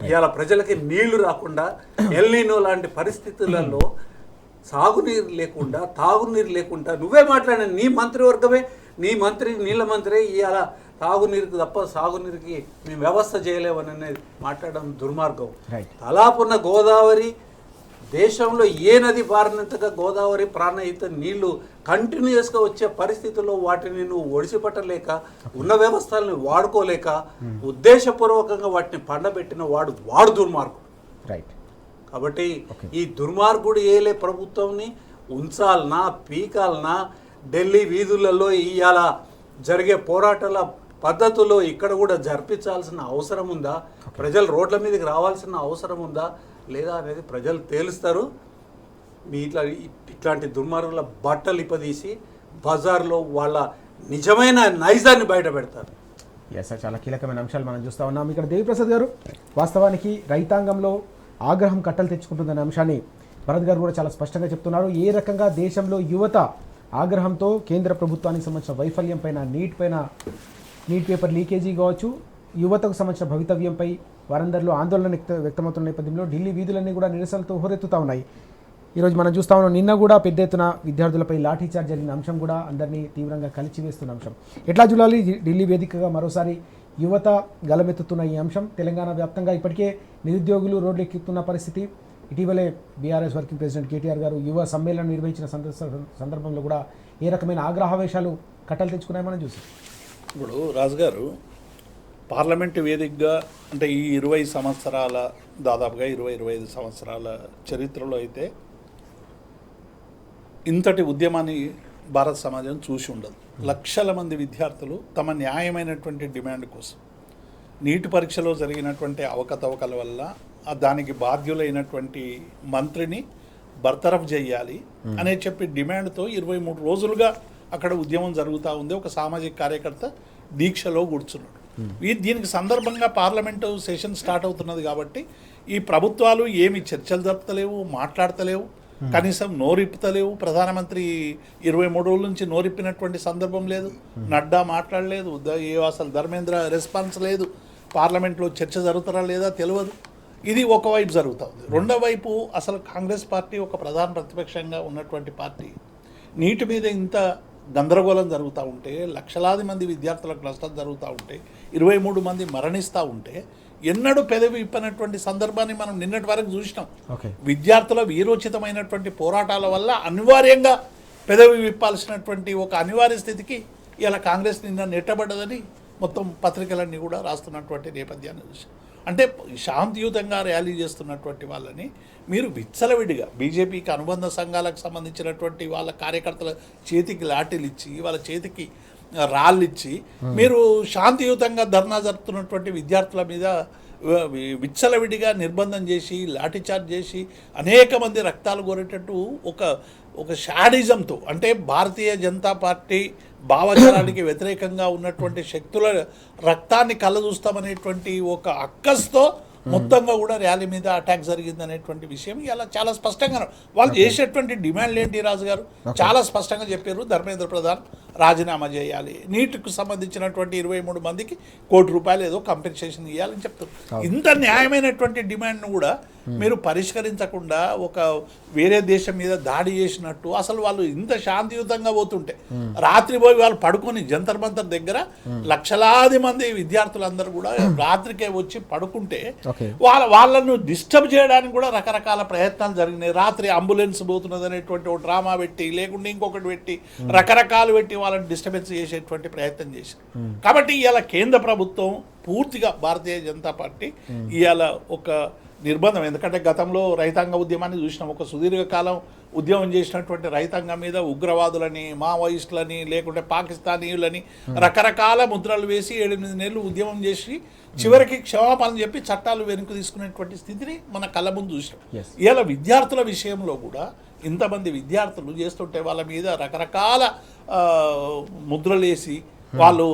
ఇవాళ ప్రజలకి నీళ్లు రాకుండా ఎల్నినో లాంటి పరిస్థితులలో సాగునీరు లేకుండా, తాగునీరు లేకుండా నువ్వే మాట్లాడిన నీ మంత్రివర్గమే, నీ మంత్రి నీళ్ళ మంత్రి ఇవాళ తాగునీరుకి తప్ప సాగునీరుకి మేము వ్యవస్థ చేయలేమని అనేది మాట్లాడడం దుర్మార్గం. తలాపున్న గోదావరి దేశంలో ఏ నది పారినంతగా గోదావరి ప్రాణహిత నీళ్లు కంటిన్యూస్గా వచ్చే పరిస్థితుల్లో వాటిని నువ్వు ఒడిసిపట్టలేక, ఉన్న వ్యవస్థలను వాడుకోలేక, ఉద్దేశపూర్వకంగా వాటిని పండబెట్టిన వాడు దుర్మార్గుడు. రైట్. కాబట్టి ఈ దుర్మార్గుడు ఏలే ప్రభుత్వంని ఉంచాలనా, పీకాలనా, ఢిల్లీ వీధులలో ఇవాళ జరిగే పోరాటాల పద్ధతుల్లో ఇక్కడ కూడా జరిపించాల్సిన అవసరం ఉందా, ప్రజలు రోడ్ల మీదకి రావాల్సిన అవసరం ఉందా లేదా అనేది ప్రజలు తేలుస్తారు. మీ ఇట్లాంటి దుర్మార్గుల బట్టలు ఇప్పదీసి బజార్లో వాళ్ళ నిజమైన నైజాన్ని బయట పెడతారు. ఎస్ సార్, చాలా కీలకమైన అంశాలు మనం చూస్తూ ఉన్నాం. ఇక్కడ దేవిప్రసాద్ గారు, వాస్తవానికి రైతాంగంలో ఆగ్రహం కట్టలు తెచ్చుకుంటుందనే అంశాన్ని భరత్ గారు కూడా చాలా స్పష్టంగా చెప్తున్నారు. ఏ రకంగా దేశంలో యువత ఆగ్రహంతో కేంద్ర ప్రభుత్వానికి సంబంధించిన వైఫల్యం పైన, నీట్ పేపర్ లీకేజీ కావచ్చు, యువతకు సంబంధించిన భవితవ్యంపై వారందరిలో ఆందోళన వ్యక్తమవుతున్న నేపథ్యంలో ఢిల్లీ వీధులన్నీ కూడా నిరసనలతో హోరెత్తుతూ ఉన్నాయి. ఈరోజు మనం చూస్తా ఉన్నాం, నిన్న కూడా పెద్ద ఎత్తున విద్యార్థులపై లాఠీచార్జ్ జరిగిన అంశం కూడా అందరినీ తీవ్రంగా కలిచివేస్తున్న అంశం. ఎట్లా చూడాలి ఢిల్లీ వేదికగా మరోసారి యువత గలమెత్తుతున్న ఈ అంశం? తెలంగాణ వ్యాప్తంగా ఇప్పటికే నిరుద్యోగులు రోడ్లు ఎక్కుతున్న పరిస్థితి. ఇటీవలే బీఆర్ఎస్ వర్కింగ్ ప్రెసిడెంట్ కేటీఆర్ గారు యువ సమ్మేళనం నిర్వహించిన సందర్భంలో కూడా ఏ రకమైన ఆగ్రహావేశాలు కట్టలు తెచ్చుకున్నాయి మనం చూసాం. ఇప్పుడు రాజుగారు పార్లమెంటు వేదికగా అంటే ఈ 20 సంవత్సరాల దాదాపుగా 20-25 సంవత్సరాల చరిత్రలో అయితే ఇంతటి ఉద్యమాన్ని భారత సమాజం చూసి ఉండదు. లక్షల మంది విద్యార్థులు తమ న్యాయమైనటువంటి డిమాండ్ కోసం నీటి పరీక్షలో జరిగినటువంటి అవకతవకల వల్ల దానికి బాధ్యులైనటువంటి మంత్రిని బర్తరఫ్ చేయాలి అనే చెప్పి డిమాండ్తో 23 రోజులుగా అక్కడ ఉద్యమం జరుగుతూ ఉంది. ఒక సామాజిక కార్యకర్త దీక్షలో కూర్చున్నాడు. దీనికి సందర్భంగా పార్లమెంటు సెషన్ స్టార్ట్ అవుతున్నది కాబట్టి ఈ ప్రభుత్వాలు ఏమి చర్చలు జరుపుతలేవు, మాట్లాడతలేవు, కనీసం నోరిప్పుతలేవు. ప్రధానమంత్రి 23 రోజుల నుంచి నోరిప్పినటువంటి సందర్భం లేదు. నడ్డా మాట్లాడలేదు, అసలు ధర్మేంద్ర రెస్పాన్స్ లేదు. పార్లమెంట్లో చర్చ జరుగుతారా లేదా తెలియదు. ఇది ఒకవైపు జరుగుతుంది. రెండో వైపు అసలు కాంగ్రెస్ పార్టీ ఒక ప్రధాన ప్రతిపక్షంగా ఉన్నటువంటి పార్టీ నీటి మీద ఇంత గందరగోళం జరుగుతూ ఉంటే, లక్షలాది మంది విద్యార్థులకు నష్టం జరుగుతూ ఉంటే, 23 మంది మరణిస్తూ ఉంటే ఎన్నడూ పెదవి విప్పనటువంటి సందర్భాన్ని మనం నిన్నటి వరకు చూసినాం. విద్యార్థుల వీరోచితమైనటువంటి పోరాటాల వల్ల అనివార్యంగా పెదవి విప్పాల్సినటువంటి ఒక అనివార్య స్థితికి ఇలా కాంగ్రెస్ నిన్న నెట్టబడ్డదని మొత్తం పత్రికలన్నీ కూడా రాస్తున్నటువంటి నేపథ్యాన్ని చూసాం. అంటే శాంతియుతంగా ర్యాలీ చేస్తున్నటువంటి వాళ్ళని మీరు విచ్చలవిడిగా బీజేపీకి అనుబంధ సంఘాలకు సంబంధించినటువంటి వాళ్ళ కార్యకర్తల చేతికి లాఠీలు ఇచ్చి, వాళ్ళ చేతికి రాళ్ళు ఇచ్చి మీరు శాంతియుతంగా ధర్నా జరుపుతున్నటువంటి విద్యార్థుల మీద విచ్చలవిడిగా నిర్బంధం చేసి, లాఠీచార్జ్ చేసి, అనేక మంది రక్తాలు కోరేటట్టు ఒక షాడిజంతో, అంటే భారతీయ జనతా పార్టీ భావజాలానికి వ్యతిరేకంగా ఉన్నటువంటి శక్తుల రక్తాన్ని కళ్ళదూస్తామనేటువంటి ఒక అక్కస్తో మొత్తంగా కూడా ర్యాలీ మీద అటాక్ జరిగింది అనేటువంటి విషయం ఇలా చాలా స్పష్టంగా వాళ్ళు చేసేటువంటి డిమాండ్లు ఏంటి రాజు గారు చాలా స్పష్టంగా చెప్పారు. ధర్మేంద్ర ప్రధాన్ రాజీనామా చేయాలి, నీటికి సంబంధించినటువంటి 23 మందికి ₹1 కోటి ఏదో కంపెన్సేషన్ ఇవ్వాలని చెప్తారు. ఇంత న్యాయమైనటువంటి డిమాండ్ను కూడా మీరు పరిష్కరించకుండా ఒక వేరే దేశం మీద దాడి చేసినట్టు, అసలు వాళ్ళు ఇంత శాంతియుతంగా పోతుంటే రాత్రి పోయి వాళ్ళు పడుకొని జంతర్ మంతర్ దగ్గర లక్షలాది మంది విద్యార్థులందరూ కూడా రాత్రికే వచ్చి పడుకుంటే వాళ్ళను డిస్టర్బ్ చేయడానికి కూడా రకరకాల ప్రయత్నాలు జరిగినాయి. రాత్రి అంబులెన్స్ పోతున్నది అనేటువంటి ఒక డ్రామా పెట్టి, లేకుంటే ఇంకొకటి పెట్టి, రకరకాలు పెట్టి వాళ్ళని డిస్టర్బెన్స్ చేసేటువంటి ప్రయత్నం చేశారు. కాబట్టి ఇవాళ కేంద్ర ప్రభుత్వం పూర్తిగా భారతీయ జనతా పార్టీ ఇవాళ ఒక నిర్బంధం, ఎందుకంటే గతంలో రైతాంగ ఉద్యమాన్ని చూసినాం. ఒక సుదీర్ఘకాలం ఉద్యమం చేసినటువంటి రైతాంగం మీద ఉగ్రవాదులని, మావోయిస్టులని, లేకుంటే పాకిస్తానీయులని రకరకాల ముద్రలు వేసి 7-8 నెలలు ఉద్యమం చేసి చివరికి క్షమాపణ చెప్పి చట్టాలు వెనుక తీసుకునేటువంటి స్థితిని మన కళ్ళ ముందు చూసినాం. ఇవాళ విద్యార్థుల విషయంలో కూడా ఇంతమంది విద్యార్థులు చేస్తుంటే వాళ్ళ మీద రకరకాల ముద్రలేసి వాళ్ళు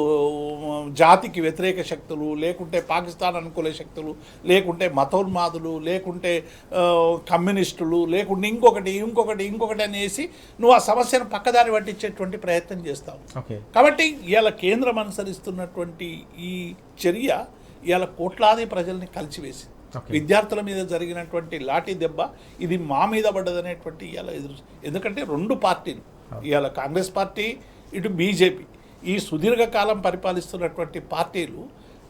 జాతికి వ్యతిరేక శక్తులు, లేకుంటే పాకిస్తాన్ అనుకూల శక్తులు, లేకుంటే మతోన్మాదులు, లేకుంటే కమ్యూనిస్టులు, లేకుంటే ఇంకొకటి అనేసి నువ్వు ఆ సమస్యను పక్కదారి పట్టించేటువంటి ప్రయత్నం చేస్తావు. కాబట్టి ఇవాళ కేంద్రం అనుసరిస్తున్నటువంటి ఈ చర్య ఇవాళ కోట్లాది ప్రజల్ని కలిసివేసి విద్యార్థుల మీద జరిగినటువంటి లాఠీ దెబ్బ ఇది మా మీద పడ్డదనేటువంటి ఇవాళ ఎదురు. ఎందుకంటే 2 పార్టీలు ఇవాళ కాంగ్రెస్ పార్టీ, ఇటు బీజేపీ, ఈ సుదీర్ఘకాలం పరిపాలిస్తున్నటువంటి పార్టీలు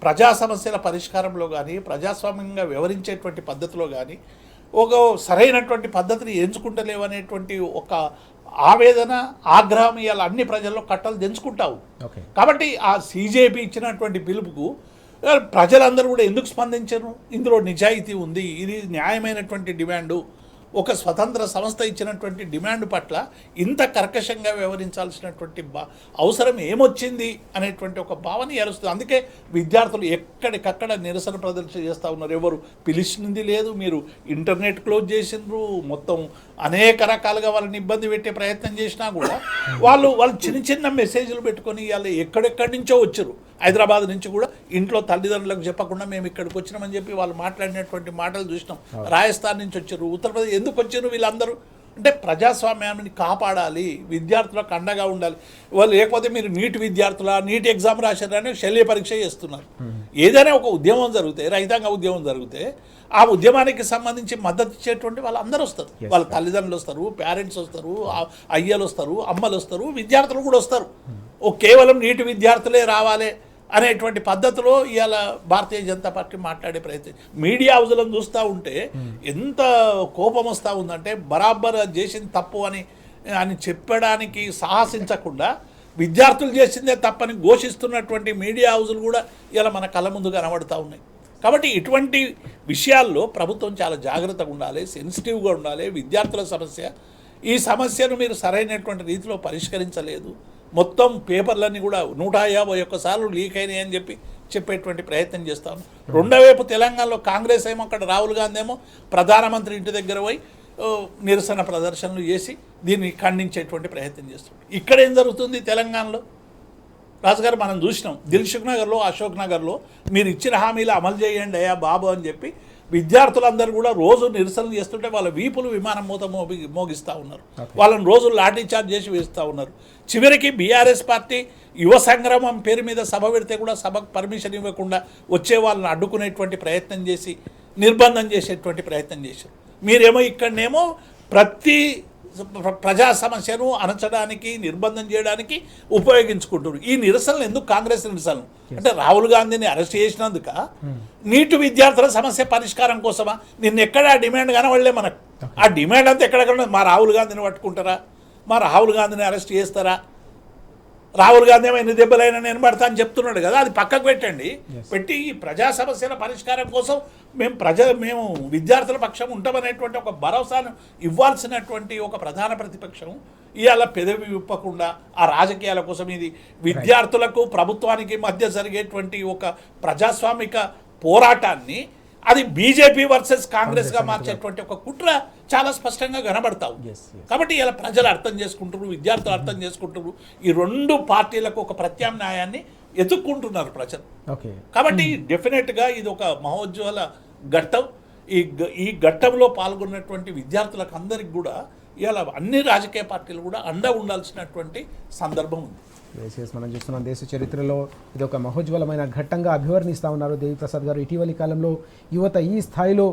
ప్రజా సమస్యల పరిష్కారంలో కానీ, ప్రజాస్వామ్యంగా వ్యవహరించేటువంటి పద్ధతిలో కానీ ఒక సరైనటువంటి పద్ధతిని ఎంచుకుంటలేవనేటువంటి ఒక ఆవేదన, ఆగ్రహం ఇవాళ అన్ని ప్రజల్లో కట్టలు దించుకుంటావు. కాబట్టి ఆ సీజేపీ ఇచ్చినటువంటి పిలుపుకు ప్రజలందరూ కూడా ఎందుకు స్పందించరు? ఇందులో నిజాయితీ ఉంది, ఇది న్యాయమైనటువంటి డిమాండు, ఒక స్వతంత్ర సంస్థ ఇచ్చినటువంటి డిమాండ్ పట్ల ఇంత కర్కశంగా వ్యవహరించాల్సినటువంటి అవసరం ఏమొచ్చింది అనేటువంటి ఒక భావన ఏరుస్తుంది. అందుకే విద్యార్థులు ఎక్కడికక్కడ నిరసన ప్రదర్శన చేస్తూ ఉన్నారు. ఎవరు పిలిచింది లేదు, మీరు ఇంటర్నెట్ క్లోజ్ చేసిండ్రు, మొత్తం అనేక రకాలుగా వాళ్ళని ఇబ్బంది పెట్టే ప్రయత్నం చేసినా కూడా వాళ్ళు చిన్న మెసేజ్లు పెట్టుకొని ఇవాళ ఎక్కడెక్కడి నుంచో వచ్చారు. హైదరాబాద్ నుంచి కూడా ఇంట్లో తల్లిదండ్రులకు చెప్పకుండా మేము ఇక్కడికి వచ్చినామని చెప్పి వాళ్ళు మాట్లాడినటువంటి మాటలు చూసినాం. రాజస్థాన్ నుంచి వచ్చారు, ఉత్తరప్రదేశ్. ఎందుకు వచ్చారు వీళ్ళందరూ అంటే ప్రజాస్వామ్యాన్ని కాపాడాలి, విద్యార్థులకు అండగా ఉండాలి. వాళ్ళు లేకపోతే మీరు నీట్ నీట్ ఎగ్జామ్ రాశారని శల్య పరీక్ష చేస్తున్నారు. ఏదైనా ఒక ఉద్యమం జరిగితే, రైతాంగ ఉద్యమం జరిగితే ఆ ఉద్యమానికి సంబంధించి మద్దతు ఇచ్చేటువంటి వాళ్ళందరూ వస్తారు. వాళ్ళ తల్లిదండ్రులు వస్తారు, పేరెంట్స్ వస్తారు, అయ్యలు వస్తారు, అమ్మలు వస్తారు, విద్యార్థులు కూడా వస్తారు. కేవలం నీటి విద్యార్థులే రావాలి అనేటువంటి పద్ధతిలో ఇవాళ భారతీయ జనతా పార్టీ మాట్లాడే ప్రయత్నం. మీడియా హౌజులను చూస్తూ ఉంటే ఎంత కోపం వస్తూ ఉందంటే బరాబర్ చేసింది తప్పు అని చెప్పడానికి సాహసించకుండా విద్యార్థులు చేసిందే తప్పని ఘోషిస్తున్నటువంటి మీడియా హౌజులు కూడా ఇలా మన కళ్ళ ముందు కనబడుతూ ఉన్నాయి. కాబట్టి ఇటువంటి విషయాల్లో ప్రభుత్వం చాలా జాగ్రత్తగా ఉండాలి, సెన్సిటివ్గా ఉండాలి. విద్యార్థుల సమస్య, ఈ సమస్యను మీరు సరైనటువంటి రీతిలో పరిష్కరించలేదు, మొత్తం పేపర్లన్నీ కూడా 151 సార్లు లీక్ అయినాయి అని చెప్పేటువంటి ప్రయత్నం చేస్తాను. రెండో వైపు తెలంగాణలో కాంగ్రెస్ ఏమో, అక్కడ రాహుల్ గాంధీ ఏమో ప్రధానమంత్రి ఇంటి దగ్గర పోయి నిరసన ప్రదర్శనలు చేసి దీన్ని ఖండించేటువంటి ప్రయత్నం చేస్తుంది. ఇక్కడ ఏం జరుగుతుంది తెలంగాణలో? రాజుగారు మనం చూసినాం, దిల్సుఖ్ నగర్లో, అశోక్ నగర్లో మీరు ఇచ్చిన హామీలు అమలు చేయండి అయ్యా బాబు అని చెప్పి విద్యార్థులందరూ కూడా రోజు నిరసనలు చేస్తుంటే వాళ్ళ వీపులు విమానం మూత మోగిస్తూ ఉన్నారు. వాళ్ళని రోజు లాఠీ చార్జ్ చేసి వేస్తూ ఉన్నారు. చివరికి బీఆర్ఎస్ పార్టీ యువ సంగ్రామం పేరు మీద సభ పెడితే కూడా సభకు పర్మిషన్ ఇవ్వకుండా వచ్చే వాళ్ళని అడ్డుకునేటువంటి ప్రయత్నం చేసి నిర్బంధం చేసేటువంటి ప్రయత్నం చేశారు. మీరేమో ఇక్కడనేమో ప్రతి ప్రజా సమస్యను అణచడానికి, నిర్బంధం చేయడానికి ఉపయోగించుకుంటున్నారు. ఈ నిరసనలు ఎందుకు? కాంగ్రెస్ నిరసనలు అంటే రాహుల్ గాంధీని అరెస్ట్ చేసినందుక నీటి విద్యార్థుల సమస్య పరిష్కారం కోసమా? నిన్న ఎక్కడ ఆ డిమాండ్ కనబడలే మనకు. ఆ డిమాండ్ అంతా ఎక్కడెక్కడ మా రాహుల్ గాంధీని పట్టుకుంటారా? మా రాహుల్ గాంధీని అరెస్ట్ చేస్తారా? రాహుల్ గాంధీ ఏమో 8 దెబ్బలైనా నేను పడతా అని చెప్తున్నాడు కదా, అది పక్కకు పెట్టండి. పెట్టి ఈ ప్రజా సమస్యల పరిష్కారం కోసం మేము విద్యార్థుల పక్షం ఉంటామనేటువంటి ఒక భరోసాను ఇవ్వాల్సినటువంటి ఒక ప్రధాన ప్రతిపక్షం ఇవాళ పెదవి విప్పకుండా ఆ రాజకీయాల కోసం, ఇది విద్యార్థులకు ప్రభుత్వానికి మధ్య జరిగేటువంటి ఒక ప్రజాస్వామిక పోరాటాన్ని అది బీజేపీ వర్సెస్ కాంగ్రెస్గా మార్చేటువంటి ఒక కుట్ర చాలా స్పష్టంగా కనబడతావు. కాబట్టి ఇలా ప్రజలు అర్థం చేసుకుంటున్నారు, విద్యార్థులు అర్థం చేసుకుంటున్నారు. ఈ 2 పార్టీలకు ఒక ప్రత్యామ్నాయాన్ని ఎత్తుక్కుంటున్నారు ప్రజలు. కాబట్టి డెఫినెట్గా ఇది ఒక మహోజ్వల ఘట్టం. ఈ ఘట్టంలో పాల్గొన్నటువంటి విద్యార్థులకు అందరికి కూడా ఇలా అన్ని రాజకీయ పార్టీలు కూడా అండ ఉండాల్సినటువంటి సందర్భం ఉంది. మనం చూస్తున్నాం దేశ చరిత్రలో ఇది ఒక మహోజ్వలమైన ఘట్టంగా అభివర్ణిస్తూ ఉన్నారు దేవిప్రసాద్ గారు. ఇటీవలి కాలంలో యువత ఈ స్థాయిలో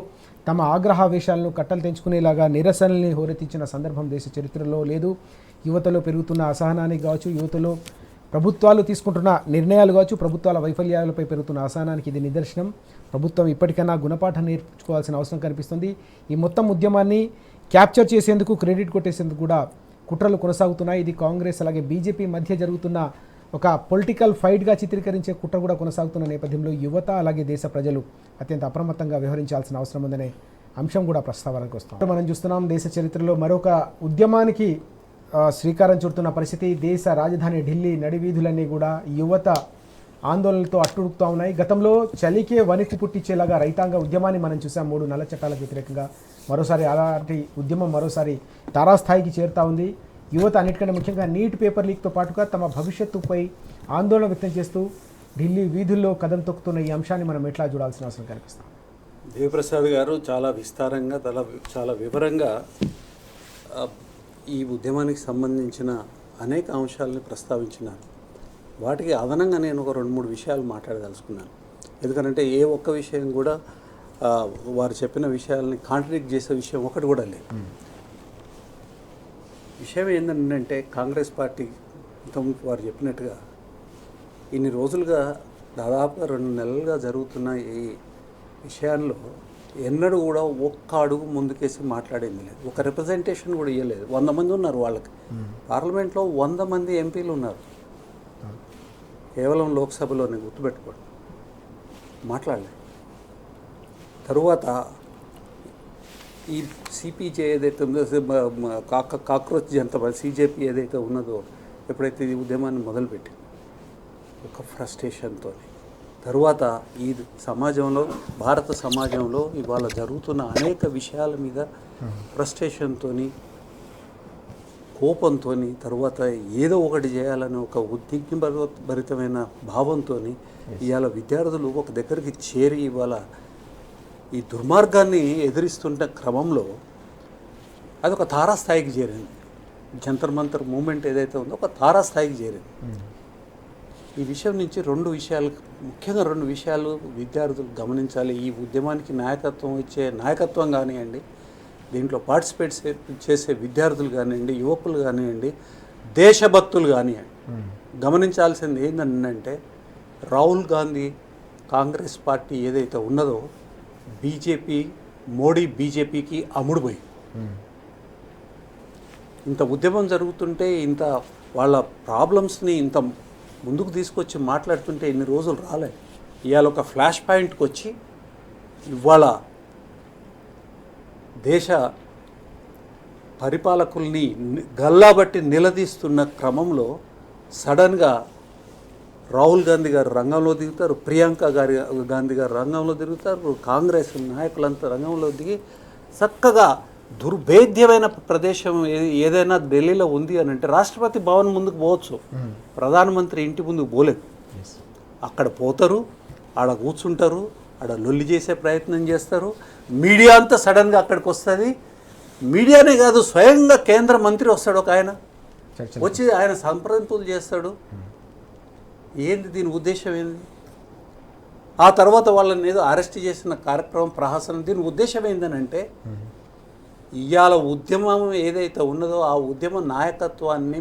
తమ ఆగ్రహావేశాలను కట్టలు తెంచుకునేలాగా నిరసనల్ని హోరెత్తించిన సందర్భం దేశ చరిత్రలో లేదు. యువతలో పెరుగుతున్న అసహనానికి కావచ్చు, యువతలో ప్రభుత్వాలు తీసుకుంటున్న నిర్ణయాలు కావచ్చు, ప్రభుత్వాల వైఫల్యాలపై పెరుగుతున్న అసహనానికి ఇది నిదర్శనం. ప్రభుత్వం ఇప్పటికైనా గుణపాఠం నేర్చుకోవాల్సిన అవసరం కనిపిస్తుంది. ఈ మొత్తం ఉద్యమాన్ని క్యాప్చర్ చేసేందుకు, క్రెడిట్ కొట్టేసేందుకు కూడా కుట్రలు కొనసాగుతున్నాయి. ఇది కాంగ్రెస్ అలాగే బీజేపీ మధ్య జరుగుతున్న ఒక పొలిటికల్ ఫైట్గా చిత్రీకరించే కుట్ర కూడా కొనసాగుతున్న నేపథ్యంలో యువత అలాగే దేశ ప్రజలు అత్యంత అప్రమత్తంగా వ్యవహరించాల్సిన అవసరం ఉందనే అంశం కూడా ప్రస్తావనకు వస్తాం. మనం చూస్తున్నాం దేశ చరిత్రలో మరొక ఉద్యమానికి శ్రీకారం చుడుతున్న పరిస్థితి. దేశ రాజధాని ఢిల్లీ నడివీధులన్నీ కూడా యువత ఆందోళనలతో అట్టుడుకుతూ ఉన్నాయి. గతంలో చలికే వణికి పుట్టించేలాగా రైతాంగ ఉద్యమాన్ని మనం చూసాం. 3 నల్ల చట్టాలకు వ్యతిరేకంగా మరోసారి అలాంటి ఉద్యమం మరోసారి తారాస్థాయికి చేరుతూ ఉంది. యువత అన్నిటికంటే ముఖ్యంగా నీట్ పేపర్ లీక్తో పాటుగా తమ భవిష్యత్తుపై ఆందోళన వ్యక్తం చేస్తూ ఢిల్లీ వీధుల్లో కదం తొక్కుతున్న ఈ అంశాన్ని మనం ఎట్లా చూడాల్సిన అవసరం కనిపిస్తాం. దేవిప్రసాద్ గారు చాలా విస్తారంగా చాలా వివరంగా ఈ ఉద్యమానికి సంబంధించిన అనేక అంశాలని ప్రస్తావించినారు. వాటికి అదనంగా నేను ఒక 2-3 విషయాలు మాట్లాడదలుచుకున్నాను. ఎందుకంటే ఏ ఒక్క విషయం కూడా వారు చెప్పిన విషయాలని కాంట్రడిక్ట్ చేసే విషయం ఒకటి కూడా లేదు. విషయం ఏంటంటే కాంగ్రెస్ పార్టీ వారు చెప్పినట్టుగా ఇన్ని రోజులుగా దాదాపుగా 2 నెలలుగా జరుగుతున్న ఈ విషయాల్లో ఎన్నడూ కూడా ఒక్క అడుగు ముందుకేసి మాట్లాడింది లేదు. ఒక రిప్రజెంటేషన్ కూడా ఇవ్వలేదు. 100 మంది ఉన్నారు వాళ్ళకి. పార్లమెంట్లో 100 మంది ఎంపీలు ఉన్నారు. కేవలం లోక్సభలోనే గుర్తుపెట్టుకోండి. మాట్లాడలేదు. తరువాత ఈ సిపిజే ఏదైతే ఉందో కాక్రోచ్ జనతా సిజేపీ ఏదైతే ఉన్నదో ఎప్పుడైతే ఈ ఉద్యమాన్ని మొదలుపెట్టింది ఒక ఫ్రస్ట్రేషన్తో, తరువాత ఈ సమాజంలో భారత సమాజంలో ఇవాళ జరుగుతున్న అనేక విషయాల మీద ఫ్రస్ట్రేషన్తో కోపంతో తర్వాత ఏదో ఒకటి చేయాలని ఒక ఉద్విగ్నభరితమైన భావంతో ఇవాళ విద్యార్థులు ఒక దగ్గరికి చేరి ఇవాళ ఈ దుర్మార్గాన్ని ఎదిరిస్తున్న క్రమంలో అది ఒక తారాస్థాయికి చేరింది. జంతర్ మంతర్ మూమెంట్ ఏదైతే ఉందో ఒక తారాస్థాయికి చేరింది. ఈ విషయం నుంచి 2 విషయాలు, ముఖ్యంగా 2 విషయాలు విద్యార్థులు గమనించాలి. ఈ ఉద్యమానికి నాయకత్వం ఇచ్చే నాయకత్వం కానివ్వండి, దీంట్లో పార్టిసిపేట్ చేసే విద్యార్థులు కానివ్వండి, యువకులు కానివ్వండి, దేశభక్తులు కానివ్వండి, గమనించాల్సింది ఏంటంటే రాహుల్ గాంధీ కాంగ్రెస్ పార్టీ ఏదైతే ఉన్నదో మోడీ బీజేపీకి అమ్ముడుపోయి ఇంత ఉద్యమం జరుగుతుంటే, ఇంత వాళ్ళ ప్రాబ్లమ్స్ని ఇంత ముందుకు తీసుకొచ్చి మాట్లాడుతుంటే ఇన్ని రోజులు రాలేదు. ఇవాళ ఒక ఫ్లాష్ పాయింట్కి వచ్చి ఇవాళ దేశ పరిపాలకుల్ని గల్లాబట్టి నిలదీస్తున్న క్రమంలో సడన్గా రాహుల్ గాంధీ గారు రంగంలో దిగుతారు, ప్రియాంక గాంధీ గారు రంగంలో దిగుతారు, కాంగ్రెస్ నాయకులంతా రంగంలో దిగి చక్కగా దుర్భేద్యమైన ప్రదేశం ఏదైనా ఢిల్లీలో ఉంది అని అంటే రాష్ట్రపతి భవన్ ముందుకు పోవచ్చు, ప్రధానమంత్రి ఇంటి ముందుకు పోలేదు. అక్కడ పోతారు, ఆడ కూర్చుంటారు, ఆడ లొల్లి చేసే ప్రయత్నం చేస్తారు. మీడియా అంతా సడన్గా అక్కడికి వస్తుంది. మీడియానే కాదు, స్వయంగా కేంద్ర మంత్రి వస్తాడు ఒక ఆయన, వచ్చి ఆయన సంప్రదింపులు చేస్తాడు. ఏంది దీని ఉద్దేశం ఏంది? ఆ తర్వాత వాళ్ళని ఏదో అరెస్ట్ చేసిన కార్యక్రమం ప్రహసనం, దీని ఉద్దేశం ఏందని అంటే ఇవాళ ఉద్యమం ఏదైతే ఉన్నదో ఆ ఉద్యమ నాయకత్వాన్ని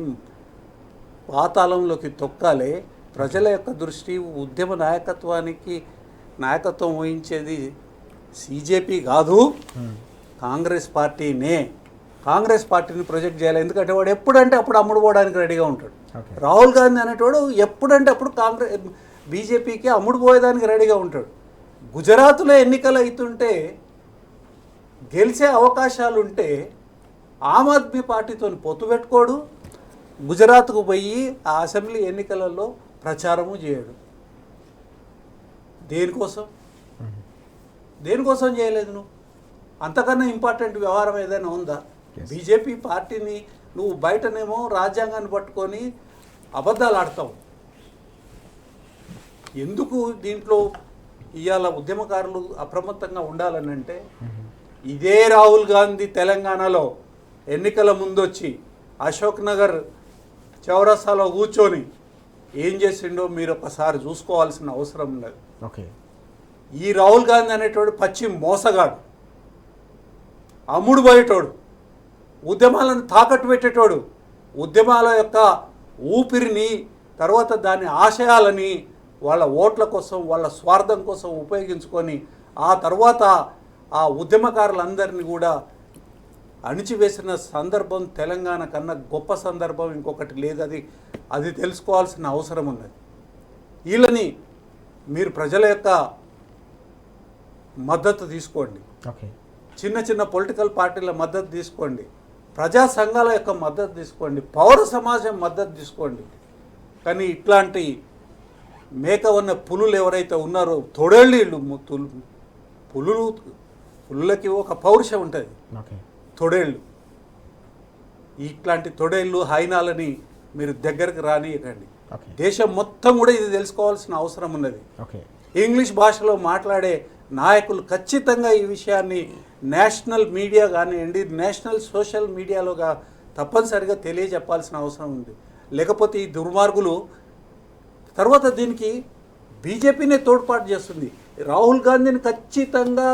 పాతాళంలోకి తొక్కాలి. ప్రజల యొక్క దృష్టి ఉద్యమ నాయకత్వం వహించేది సిజేపీ కాదు, కాంగ్రెస్ పార్టీనే. కాంగ్రెస్ పార్టీని ప్రొజెక్ట్ చేయాలి. ఎందుకంటే వాడు ఎప్పుడంటే అప్పుడు అమ్ముడుపోవడానికి రెడీగా ఉంటాడు. రాహుల్ గాంధీ అనేటోడు ఎప్పుడంటే అప్పుడు బీజేపీకి అమ్ముడుపోయేదానికి రెడీగా ఉంటాడు. గుజరాత్లో ఎన్నికలు అవుతుంటే గెలిచే అవకాశాలు ఉంటే ఆమ్ ఆద్మీ పార్టీతో పొత్తు పెట్టుకోడు, గుజరాత్కు పోయి ఆ అసెంబ్లీ ఎన్నికలలో ప్రచారము చేయడు. దేనికోసం చేయలేదు నువ్వు? అంతకన్నా ఇంపార్టెంట్ వ్యవహారం ఏదైనా ఉందా? బీజేపీ పార్టీని నువ్వు బయటనేమో రాజ్యాంగాన్ని పట్టుకొని అబద్ధాలు ఆడతావు. ఎందుకు దీంట్లో ఇవాళ ఉద్యమకారులు అప్రమత్తంగా ఉండాలని అంటే ఇదే రాహుల్ గాంధీ తెలంగాణలో ఎన్నికల ముందొచ్చి అశోక్ నగర్ చౌరస్తాలో కూర్చొని ఏం చేసిండో మీరు ఒకసారి చూసుకోవాల్సిన అవసరం ఉన్నది. ఈ రాహుల్ గాంధీ అనేటోడు పచ్చి మోసగాడు, అమ్ముడు పోయేటోడు, ఉద్యమాలను తాకట్టు పెట్టేటోడు, ఉద్యమాల యొక్క ఊపిరిని తర్వాత దాని ఆశయాలని వాళ్ళ ఓట్ల కోసం వాళ్ళ స్వార్థం కోసం ఉపయోగించుకొని ఆ తర్వాత ఆ ఉద్యమకారులందరినీ కూడా అణిచివేసిన సందర్భం తెలంగాణ కన్నా గొప్ప సందర్భం ఇంకొకటి లేదు. అది తెలుసుకోవాల్సిన అవసరం ఉన్నది. వీళ్ళని మీరు ప్రజల యొక్క మద్దతు తీసుకోండి, ఓకే, చిన్న చిన్న పొలిటికల్ పార్టీల మద్దతు తీసుకోండి, ప్రజా సంఘాల యొక్క మద్దతు తీసుకోండి, పౌర సమాజం మద్దతు తీసుకోండి. కానీ ఇట్లాంటి మేక ఉన్న పులులు ఎవరైతే ఉన్నారో తొడేళ్ళు పులులకి ఒక పౌరుషం ఉంటుంది, ఓకే, తొడేళ్ళు. ఇట్లాంటి తొడేళ్ళు హైనాలని మీరు దగ్గరకు రానియకండి. ఓకే, దేశం మొత్తం కూడా ఇది తెలుసుకోవాల్సిన అవసరం ఉన్నది. ఓకే, ఇంగ్లీష్ భాషలో మాట్లాడే నాయకులు ఖచ్చితంగా ఈ విషయాన్ని నేషనల్ మీడియా కానివ్వండి, నేషనల్ సోషల్ మీడియాలో తప్పనిసరిగా తెలియజెప్పాల్సిన అవసరం ఉంది. లేకపోతే ఈ దుర్మార్గులు తర్వాత దీనికి బీజేపీనే తోడ్పాటు చేస్తుంది. రాహుల్ గాంధీని ఖచ్చితంగా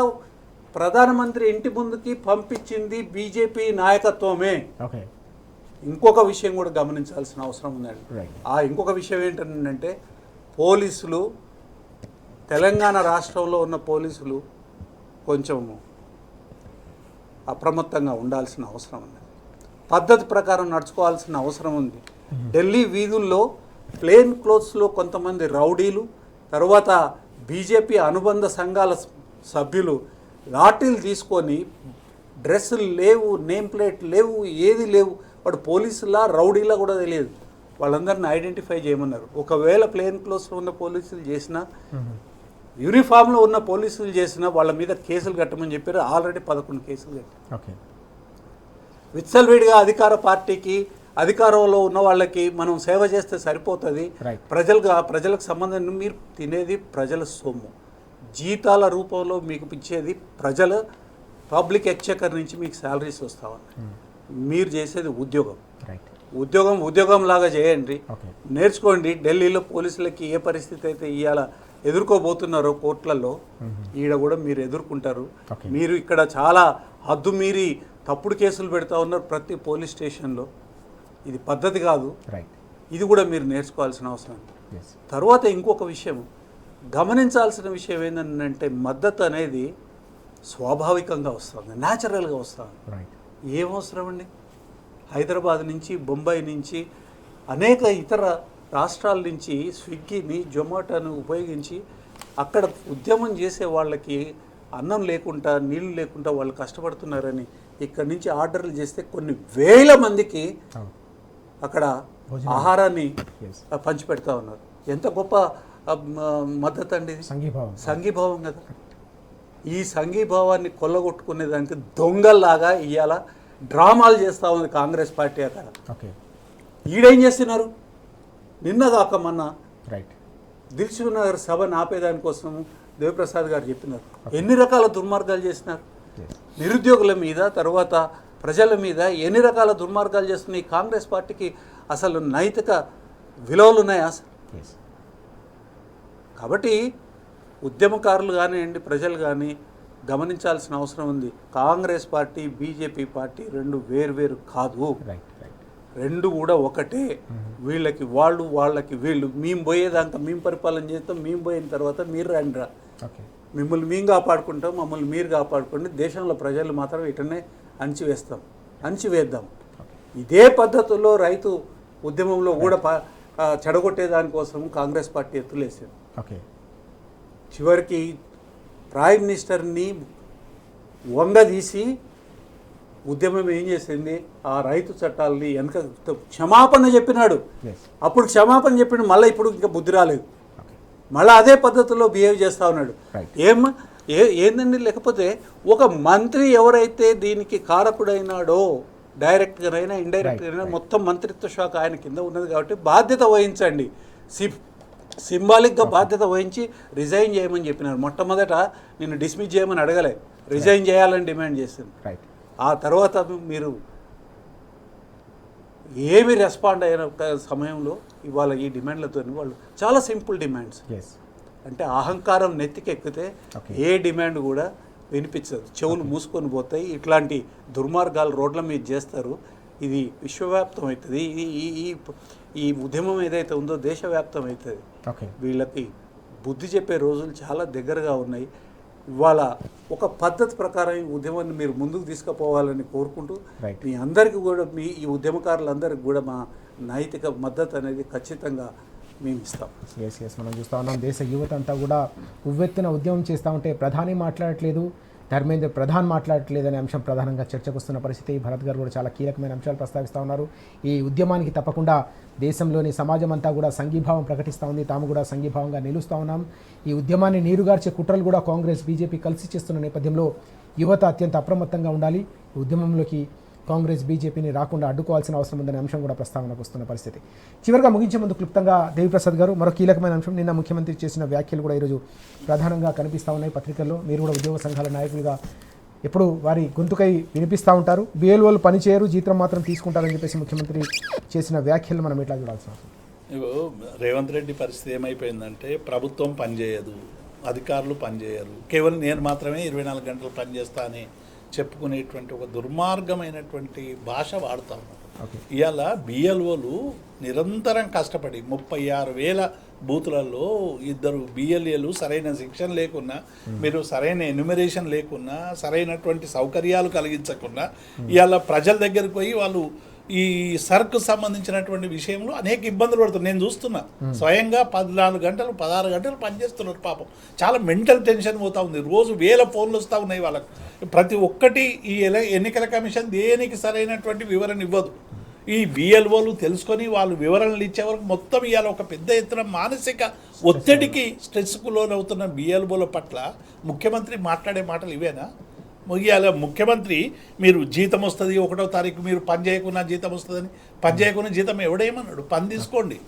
ప్రధానమంత్రి ఇంటి ముందుకి పంపించింది బీజేపీ నాయకత్వమే. ఓకే, ఇంకొక విషయం కూడా గమనించాల్సిన అవసరం ఉందండి. రైట్, ఇంకొక విషయం ఏంటంటే పోలీసులు, తెలంగాణ రాష్ట్రంలో ఉన్న పోలీసులు కొంచెం అప్రమత్తంగా ఉండాల్సిన అవసరం ఉంది. పద్ధతి ప్రకారం నడుచుకోవాల్సిన అవసరం ఉంది. ఢిల్లీ వీధుల్లో ప్లేన్ క్లోత్స్లో కొంతమంది రౌడీలు, తర్వాత బీజేపీ అనుబంధ సంఘాల సభ్యులు లాఠీలు తీసుకొని, డ్రెస్సులు లేవు, నేమ్ ప్లేట్ లేవు, ఏది లేవు, వాడు పోలీసులా రౌడీలా కూడా తెలియదు, వాళ్ళందరిని ఐడెంటిఫై చేయమన్నారు. ఒకవేళ ప్లేన్ క్లోత్స్లో ఉన్న పోలీసులు చేసినా, యూనిఫామ్లో ఉన్న పోలీసులు చేసినా వాళ్ళ మీద కేసులు కట్టమని చెప్పారు. ఆల్రెడీ 11 కేసులు కట్టారు. ఓకే, విచ్చలవిడిగా అధికార పార్టీకి, అధికారంలో ఉన్న వాళ్ళకి మనం సేవ చేస్తే సరిపోతుంది. ప్రజలకు సంబంధం, మీరు తినేది ప్రజల సొమ్ము, జీతాల రూపంలో మీకు ఇచ్చేది ప్రజల పబ్లిక్ ఎక్స్చెకర్ నుంచి మీకు శాలరీస్ వస్తూ ఉన్నాయి. మీరు చేసేది ఉద్యోగం లాగా చేయండి, నేర్చుకోండి. ఢిల్లీలో పోలీసులకి ఏ పరిస్థితి అయితే ఇవాళ ఎదుర్కోబోతున్నారో కోర్టులలో, ఈడ కూడా మీరు ఎదుర్కొంటారు. మీరు ఇక్కడ చాలా హద్దు మీరి తప్పుడు కేసులు పెడతా ఉన్నారు ప్రతి పోలీస్ స్టేషన్లో. ఇది పద్ధతి కాదు. ఇది కూడా మీరు నేర్చుకోవాల్సిన అవసరం. తర్వాత ఇంకొక విషయం గమనించాల్సిన విషయం ఏంటంటే, మద్దతు అనేది స్వాభావికంగా వస్తుంది, న్యాచురల్గా వస్తుంది. ఏం అవసరం అండి? హైదరాబాద్ నుంచి, బొంబాయి నుంచి, అనేక ఇతర రాష్ట్రాల నుంచి స్విగ్గీని, జొమాటోను ఉపయోగించి అక్కడ ఉద్యమం చేసే వాళ్ళకి అన్నం లేకుండా, నీళ్లు లేకుండా వాళ్ళు కష్టపడుతున్నారని ఇక్కడి నుంచి ఆర్డర్లు చేస్తే కొన్ని వేల మందికి అక్కడ ఆహారాన్ని పంచిపెడతా ఉన్నారు. ఎంత గొప్ప మద్దతు అండి ఇది, సంఘీభావం కదా. ఈ సంఘీభావాన్ని కొల్లగొట్టుకునే దానికి దొంగల్లాగా ఇవాళ డ్రామాలు చేస్తూ ఉంది కాంగ్రెస్ పార్టీ. అక్కడ ఈడేం చేస్తున్నారు? నిన్న కాక మొన్న దిల్సుఖ్ నగర్ సభను ఆపేదానికోసం దేవిప్రసాద్ గారు చెప్పినారు. ఎన్ని రకాల దుర్మార్గాలు చేసినారు నిరుద్యోగుల మీద, తర్వాత ప్రజల మీద ఎన్ని రకాల దుర్మార్గాలు చేస్తున్నాయి. కాంగ్రెస్ పార్టీకి అసలు నైతిక విలువలు ఉన్నాయా అసలు? కాబట్టి ఉద్యమకారులు కానివ్వండి, ప్రజలు కానీ గమనించాల్సిన అవసరం ఉంది. కాంగ్రెస్ పార్టీ, బీజేపీ పార్టీ రెండు వేరు కాదు, రెండు కూడా ఒకటే. వీళ్ళకి వాళ్ళు, వాళ్ళకి వీళ్ళు. మేము పోయేదాకా మేము పరిపాలన చేస్తాం, మేము పోయిన తర్వాత మీరు రండిరా, మిమ్మల్ని మేము కాపాడుకుంటాం, మమ్మల్ని మీరు కాపాడుకోండి, దేశంలో ప్రజలు మాత్రం ఇటనే అణిచివేద్దాం. ఇదే పద్ధతుల్లో రైతు ఉద్యమంలో కూడా చెడగొట్టేదానికోసం కాంగ్రెస్ పార్టీ ఎత్తులేసింది. చివరికి ప్రైమ్ మినిస్టర్ని వంగదీసి ఉద్యమం ఏం చేసింది? ఆ రైతు చట్టాలని వెనక క్షమాపణ చెప్పినాడు. అప్పుడు క్షమాపణ చెప్పిన మళ్ళీ ఇప్పుడు ఇంకా బుద్ధి రాలేదు, మళ్ళీ అదే పద్ధతిలో బిహేవ్ చేస్తూ ఉన్నాడు. ఏందండి? లేకపోతే ఒక మంత్రి ఎవరైతే దీనికి కారకుడైనాడో, డైరెక్ట్గానైనా ఇండైరెక్ట్గానైనా మొత్తం మంత్రిత్వ శాఖ ఆయన కింద ఉన్నది కాబట్టి బాధ్యత వహించండి. సింబాలిక్గా బాధ్యత వహించి రిజైన్ చేయమని చెప్పినారు. మొట్టమొదట నిన్ను డిస్మిస్ చేయమని అడగలే, రిజైన్ చేయాలని డిమాండ్ చేసింది. ఆ తర్వాత మీరు ఏమి రెస్పాండ్ అయిన సమయంలో ఇవాళ ఈ డిమాండ్లతో వాళ్ళు చాలా సింపుల్ డిమాండ్స్. అంటే అహంకారం నెత్తికెక్కితే ఏ డిమాండ్ కూడా వినిపించదు, చెవులు మూసుకొని పోతాయి. ఇట్లాంటి దుర్మార్గాలు రోడ్ల మీద చేస్తారు. ఇది విశ్వవ్యాప్తం అవుతుంది. ఈ ఉద్యమం ఏదైతే ఉందో దేశవ్యాప్తం అవుతుంది. వీళ్ళకి బుద్ధి చెప్పే రోజులు చాలా దగ్గరగా ఉన్నాయి. ఇవాళ ఒక పద్ధతి ప్రకారం ఈ ఉద్యమాన్ని మీరు ముందుకు తీసుకుపోవాలని కోరుకుంటూ Right. మీ అందరికీ కూడా ఈ ఉద్యమకారులందరికీ కూడా మా నైతిక మద్దతు అనేది ఖచ్చితంగా మేము ఇస్తాం. ఎస్ మనం చూస్తూ ఉన్నాం దేశ యువత అంతా కూడా ఉవ్వెత్తున ఉద్యమం చేస్తూ ఉంటే ప్రధాని మాట్లాడట్లేదు, ధర్మేంద్ర ప్రధాన్ మాట్లాడట్లేదు అనే అంశం ప్రధానంగా చర్చకు వస్తున్న పరిస్థితి. భరత్ గారు కూడా చాలా కీలకమైన అంశాలు ప్రస్తావిస్తూ ఉన్నారు. ఈ ఉద్యమానికి తప్పకుండా దేశంలోని సమాజం అంతా కూడా సంఘీభావం ప్రకటిస్తూ ఉంది, తాము కూడా సంఘీభావంగా నిలుస్తూ ఉన్నాం. ఈ ఉద్యమాన్ని నీరుగార్చే కుట్రలు కూడా కాంగ్రెస్ బీజేపీ కలిసి చేస్తున్న నేపథ్యంలో యువత అత్యంత అప్రమత్తంగా ఉండాలి. ఈ ఉద్యమంలోకి కాంగ్రెస్ బీజేపీని రాకుండా అడ్డుకోవాల్సిన అవసరం ఉందనే అంశం కూడా ప్రస్తావనకు వస్తున్న పరిస్థితి. చివరిగా ముగించే ముందు క్లుప్తంగా దేవిప్రసాద్ గారు మరో కీలకమైన అంశం, నిన్న ముఖ్యమంత్రి చేసిన వ్యాఖ్యలు కూడా ఈరోజు ప్రధానంగా కనిపిస్తూ ఉన్నాయి పత్రికల్లో. మీరు కూడా ఉద్యోగ సంఘాల నాయకులుగా ఎప్పుడు వారి గొంతుకై వినిపిస్తూ ఉంటారు. బిఎల్ఓలు పనిచేయరు, జీతం మాత్రం తీసుకుంటారని చెప్పేసి ముఖ్యమంత్రి చేసిన వ్యాఖ్యలు మనం ఎట్లా చూడాల్సిన అవసరం? రేవంత్ రెడ్డి పరిస్థితి ఏమైపోయిందంటే ప్రభుత్వం పనిచేయదు, అధికారులు పనిచేయరు, కేవలం నేను మాత్రమే 24 గంటలు పనిచేస్తా అని చెప్పుకునేటువంటి ఒక దుర్మార్గమైనటువంటి భాష వాడుతూ ఉన్నారు. ఇవాళ బిఎల్ఓలు నిరంతరం కష్టపడి 36,000 బూతులలో 2 బిఎల్ఏలు సరైన శిక్షణ లేకున్నా, మీరు సరైన ఎన్యుమరేషన్ లేకున్నా, సరైనటువంటి సౌకర్యాలు కలిగించకుండా ఇవాళ ప్రజల దగ్గరికి పోయి వాళ్ళు ఈ సర్కు సంబంధించినటువంటి విషయంలో అనేక ఇబ్బందులు పడుతున్నారు. నేను చూస్తున్నా స్వయంగా 14 గంటలు 16 గంటలు పనిచేస్తున్నారు. పాపం చాలా మెంటల్ టెన్షన్ పోతూ ఉంది. రోజు 1000 ఫోన్లు వస్తూ ఉన్నాయి వాళ్ళకు. ప్రతి ఒక్కటి ఈ ఎన్నికల కమిషన్ దేనికి సరైనటువంటి వివరణ ఇవ్వదు. ఈ బిఎల్ఓలు తెలుసుకొని వాళ్ళు వివరణలు ఇచ్చే వరకు మొత్తం ఇవాళ ఒక పెద్ద ఎత్తున మానసిక ఒత్తిడికి స్ట్రెస్కు లోనవుతున్న బిఎల్ఓల పట్ల ముఖ్యమంత్రి మాట్లాడే మాటలు ఇవేనా? ఇవాళ ముఖ్యమంత్రి మీరు జీతం వస్తుంది 1వ తారీఖు, మీరు పని చేయకుండా జీతం వస్తుందని, పని చేయకుండా జీతం ఎవడేమన్నాడు? పని తీసుకోండి,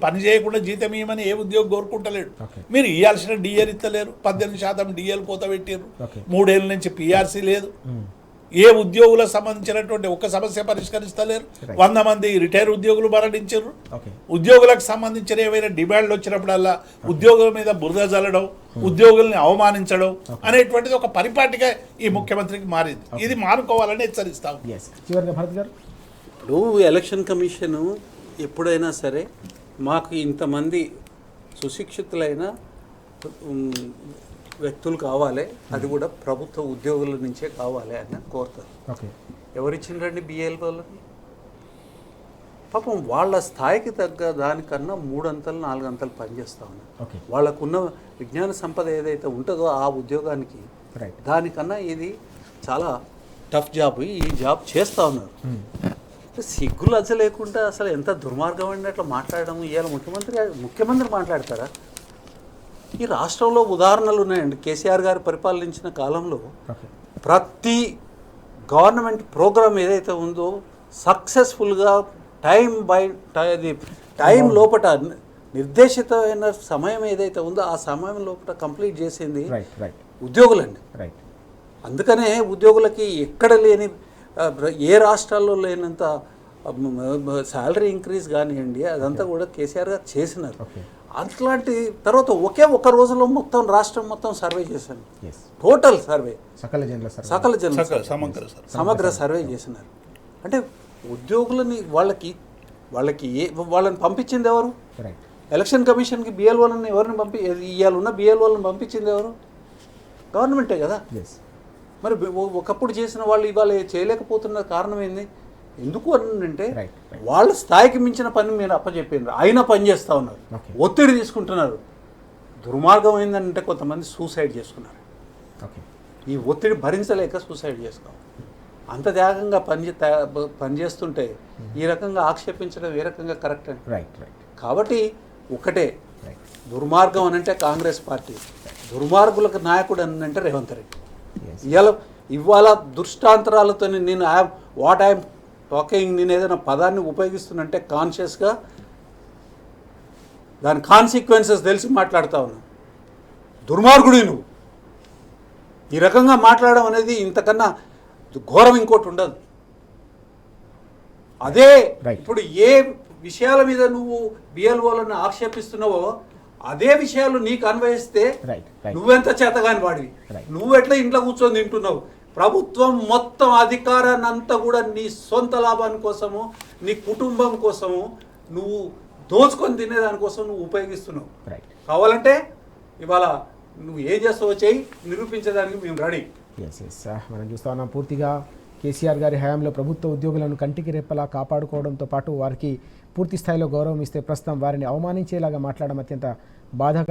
పని చేయకుండా జీతం ఇవ్వమని ఏ ఉద్యోగం కోరుకుంటలేడు. మీరు ఇవ్వాల్సిన డిఎల్ ఇస్తలేరు, 18% డిఎల్ కోత పెట్టారు, 3 ఏళ్ళ నుంచి పిఆర్సీ లేదు, ఏ ఉద్యోగులకు సంబంధించినటువంటి ఒక సమస్య పరిష్కరిస్తలేరు, 100 మంది రిటైర్ ఉద్యోగులు మరణించారు. ఉద్యోగులకు సంబంధించిన ఏవైనా డిమాండ్లు వచ్చినప్పుడల్లా ఉద్యోగుల మీద బురద జల్లడం, ఉద్యోగుల్ని అవమానించడం అనేటువంటిది ఒక పరిపాటిగా ఈ ముఖ్యమంత్రికి మారింది. ఇది మానుకోవాలని హెచ్చరిస్తాం. ఇప్పుడు ఎలక్షన్ కమిషన్ ఎప్పుడైనా సరే మాకు ఇంతమంది సుశిక్షితులైన వ్యక్తులు కావాలి, అది కూడా ప్రభుత్వ ఉద్యోగుల నుంచే కావాలి అని కోరుతారు. ఎవరిచ్చిండ్రండి బిఎల్ఓలని? పాపం వాళ్ళ స్థాయికి తగ్గ దానికన్నా 3 అంతలు 4 అంతలు పనిచేస్తూ ఉన్నారు. వాళ్ళకున్న విజ్ఞాన సంపద ఏదైతే ఉంటుందో ఆ ఉద్యోగానికి దానికన్నా ఇది చాలా టఫ్ జాబ్. ఈ జాబ్ చేస్తూ ఉన్నారు. సిగ్గులు అచ్చ లేకుండా అసలు ఎంత దుర్మార్గం అండి అట్లా మాట్లాడడం. ఇవాళ ముఖ్యమంత్రి మాట్లాడతారా? ఈ రాష్ట్రంలో ఉదాహరణలు ఉన్నాయండి. కేసీఆర్ గారు పరిపాలించిన కాలంలో ప్రతి గవర్నమెంట్ ప్రోగ్రామ్ ఏదైతే ఉందో సక్సెస్ఫుల్గా టైం లోపట నిర్దేశితమైన సమయం ఏదైతే ఉందో ఆ సమయం లోపల కంప్లీట్ చేసింది ఉద్యోగులండి. అందుకనే ఉద్యోగులకి ఎక్కడ లేని, ఏ రాష్ట్రాల్లో లేనంత శాలరీ ఇంక్రీజ్ కానివ్వండి, అదంతా కూడా కేసీఆర్ గారు చేసినారు. అట్లాంటి తర్వాత ఒక రోజులో మొత్తం రాష్ట్రం మొత్తం సర్వే చేశాను. టోటల్ సర్వే, సకల జనుల సమగ్ర సర్వే చేసినారు. అంటే ఉద్యోగులని వాళ్ళకి వాళ్ళని పంపించింది ఎవరు? ఎలక్షన్ కమిషన్కి బిఎల్ఓలని ఎవరిని ఇవాళ ఉన్న బిఎల్ఓలను పంపించింది ఎవరు? గవర్నమెంటే కదా. మరి ఒకప్పుడు చేసిన వాళ్ళు ఇవాళ చేయలేకపోతున్న కారణం ఏంది? ఎందుకు అంటే వాళ్ళ స్థాయికి మించిన పని మీరు అప్పచెప్పినారు, అయినా పని చేస్తూ ఉన్నారు, ఒత్తిడి తీసుకుంటున్నారు. దుర్మార్గం ఏంటంటే కొంతమంది సూసైడ్ చేసుకున్నారు. ఈ ఒత్తిడి భరించలేక సూసైడ్ చేసుకోవాలి. అంత త్యాగంగా పనిచేస్తుంటే ఈ రకంగా ఆక్షేపించడం ఏ రకంగా కరెక్ట్ అండి? కాబట్టి ఒకటే, దుర్మార్గం అని అంటే కాంగ్రెస్ పార్టీ, దుర్మార్గులకు నాయకుడు అని అంటే రేవంత్ రెడ్డి. ఇవాళ దృష్టాంతరాలతో నేను ఐఎమ్ టాకింగ్, నేను ఏదైనా పదాన్ని ఉపయోగిస్తున్నంటే కాన్షియస్గా దాని కాన్సిక్వెన్సెస్ తెలిసి మాట్లాడుతూ ఉన్నాను. దుర్మార్గుడు నువ్వు. ఈ రకంగా మాట్లాడడం అనేది ఇంతకన్నా ఘోరం ఇంకోటి ఉండదు. అదే ఇప్పుడు ఏ విషయాల మీద నువ్వు బిఎల్ఓలను ఆక్షేపిస్తున్నావో అదే విషయాలు నీకు అన్వయిస్తే నువ్వెంత చేతగాని వాడివి. నువ్వెట్లా ఇంట్లో కూర్చొని తింటున్నావు? ప్రభుత్వం మొత్తం అధికారాన్ని అంతా కూడా నీ సొంత లాభాని కోసము, నీ కుటుంబం కోసము, నువ్వు దోచుకొని తినేదానికోసం నువ్వు ఉపయోగిస్తున్నావు. కావాలంటే ఇవాళ నువ్వు ఏం చేస్తావో చేయి, నిరూపించడానికి మేము రెడీ. ఎస్ మనం చూస్తా ఉన్నాం పూర్తిగా కేసీఆర్ గారి హయాంలో ప్రభుత్వ ఉద్యోగులను కంటికి రెప్పలా కాపాడుకోవడంతో పాటు వారికి పూర్తి స్థాయిలో గౌరవం ఇస్తే ప్రస్తుతం వారిని అవమానించేలాగా మాట్లాడడం అత్యంత బాధాకరం.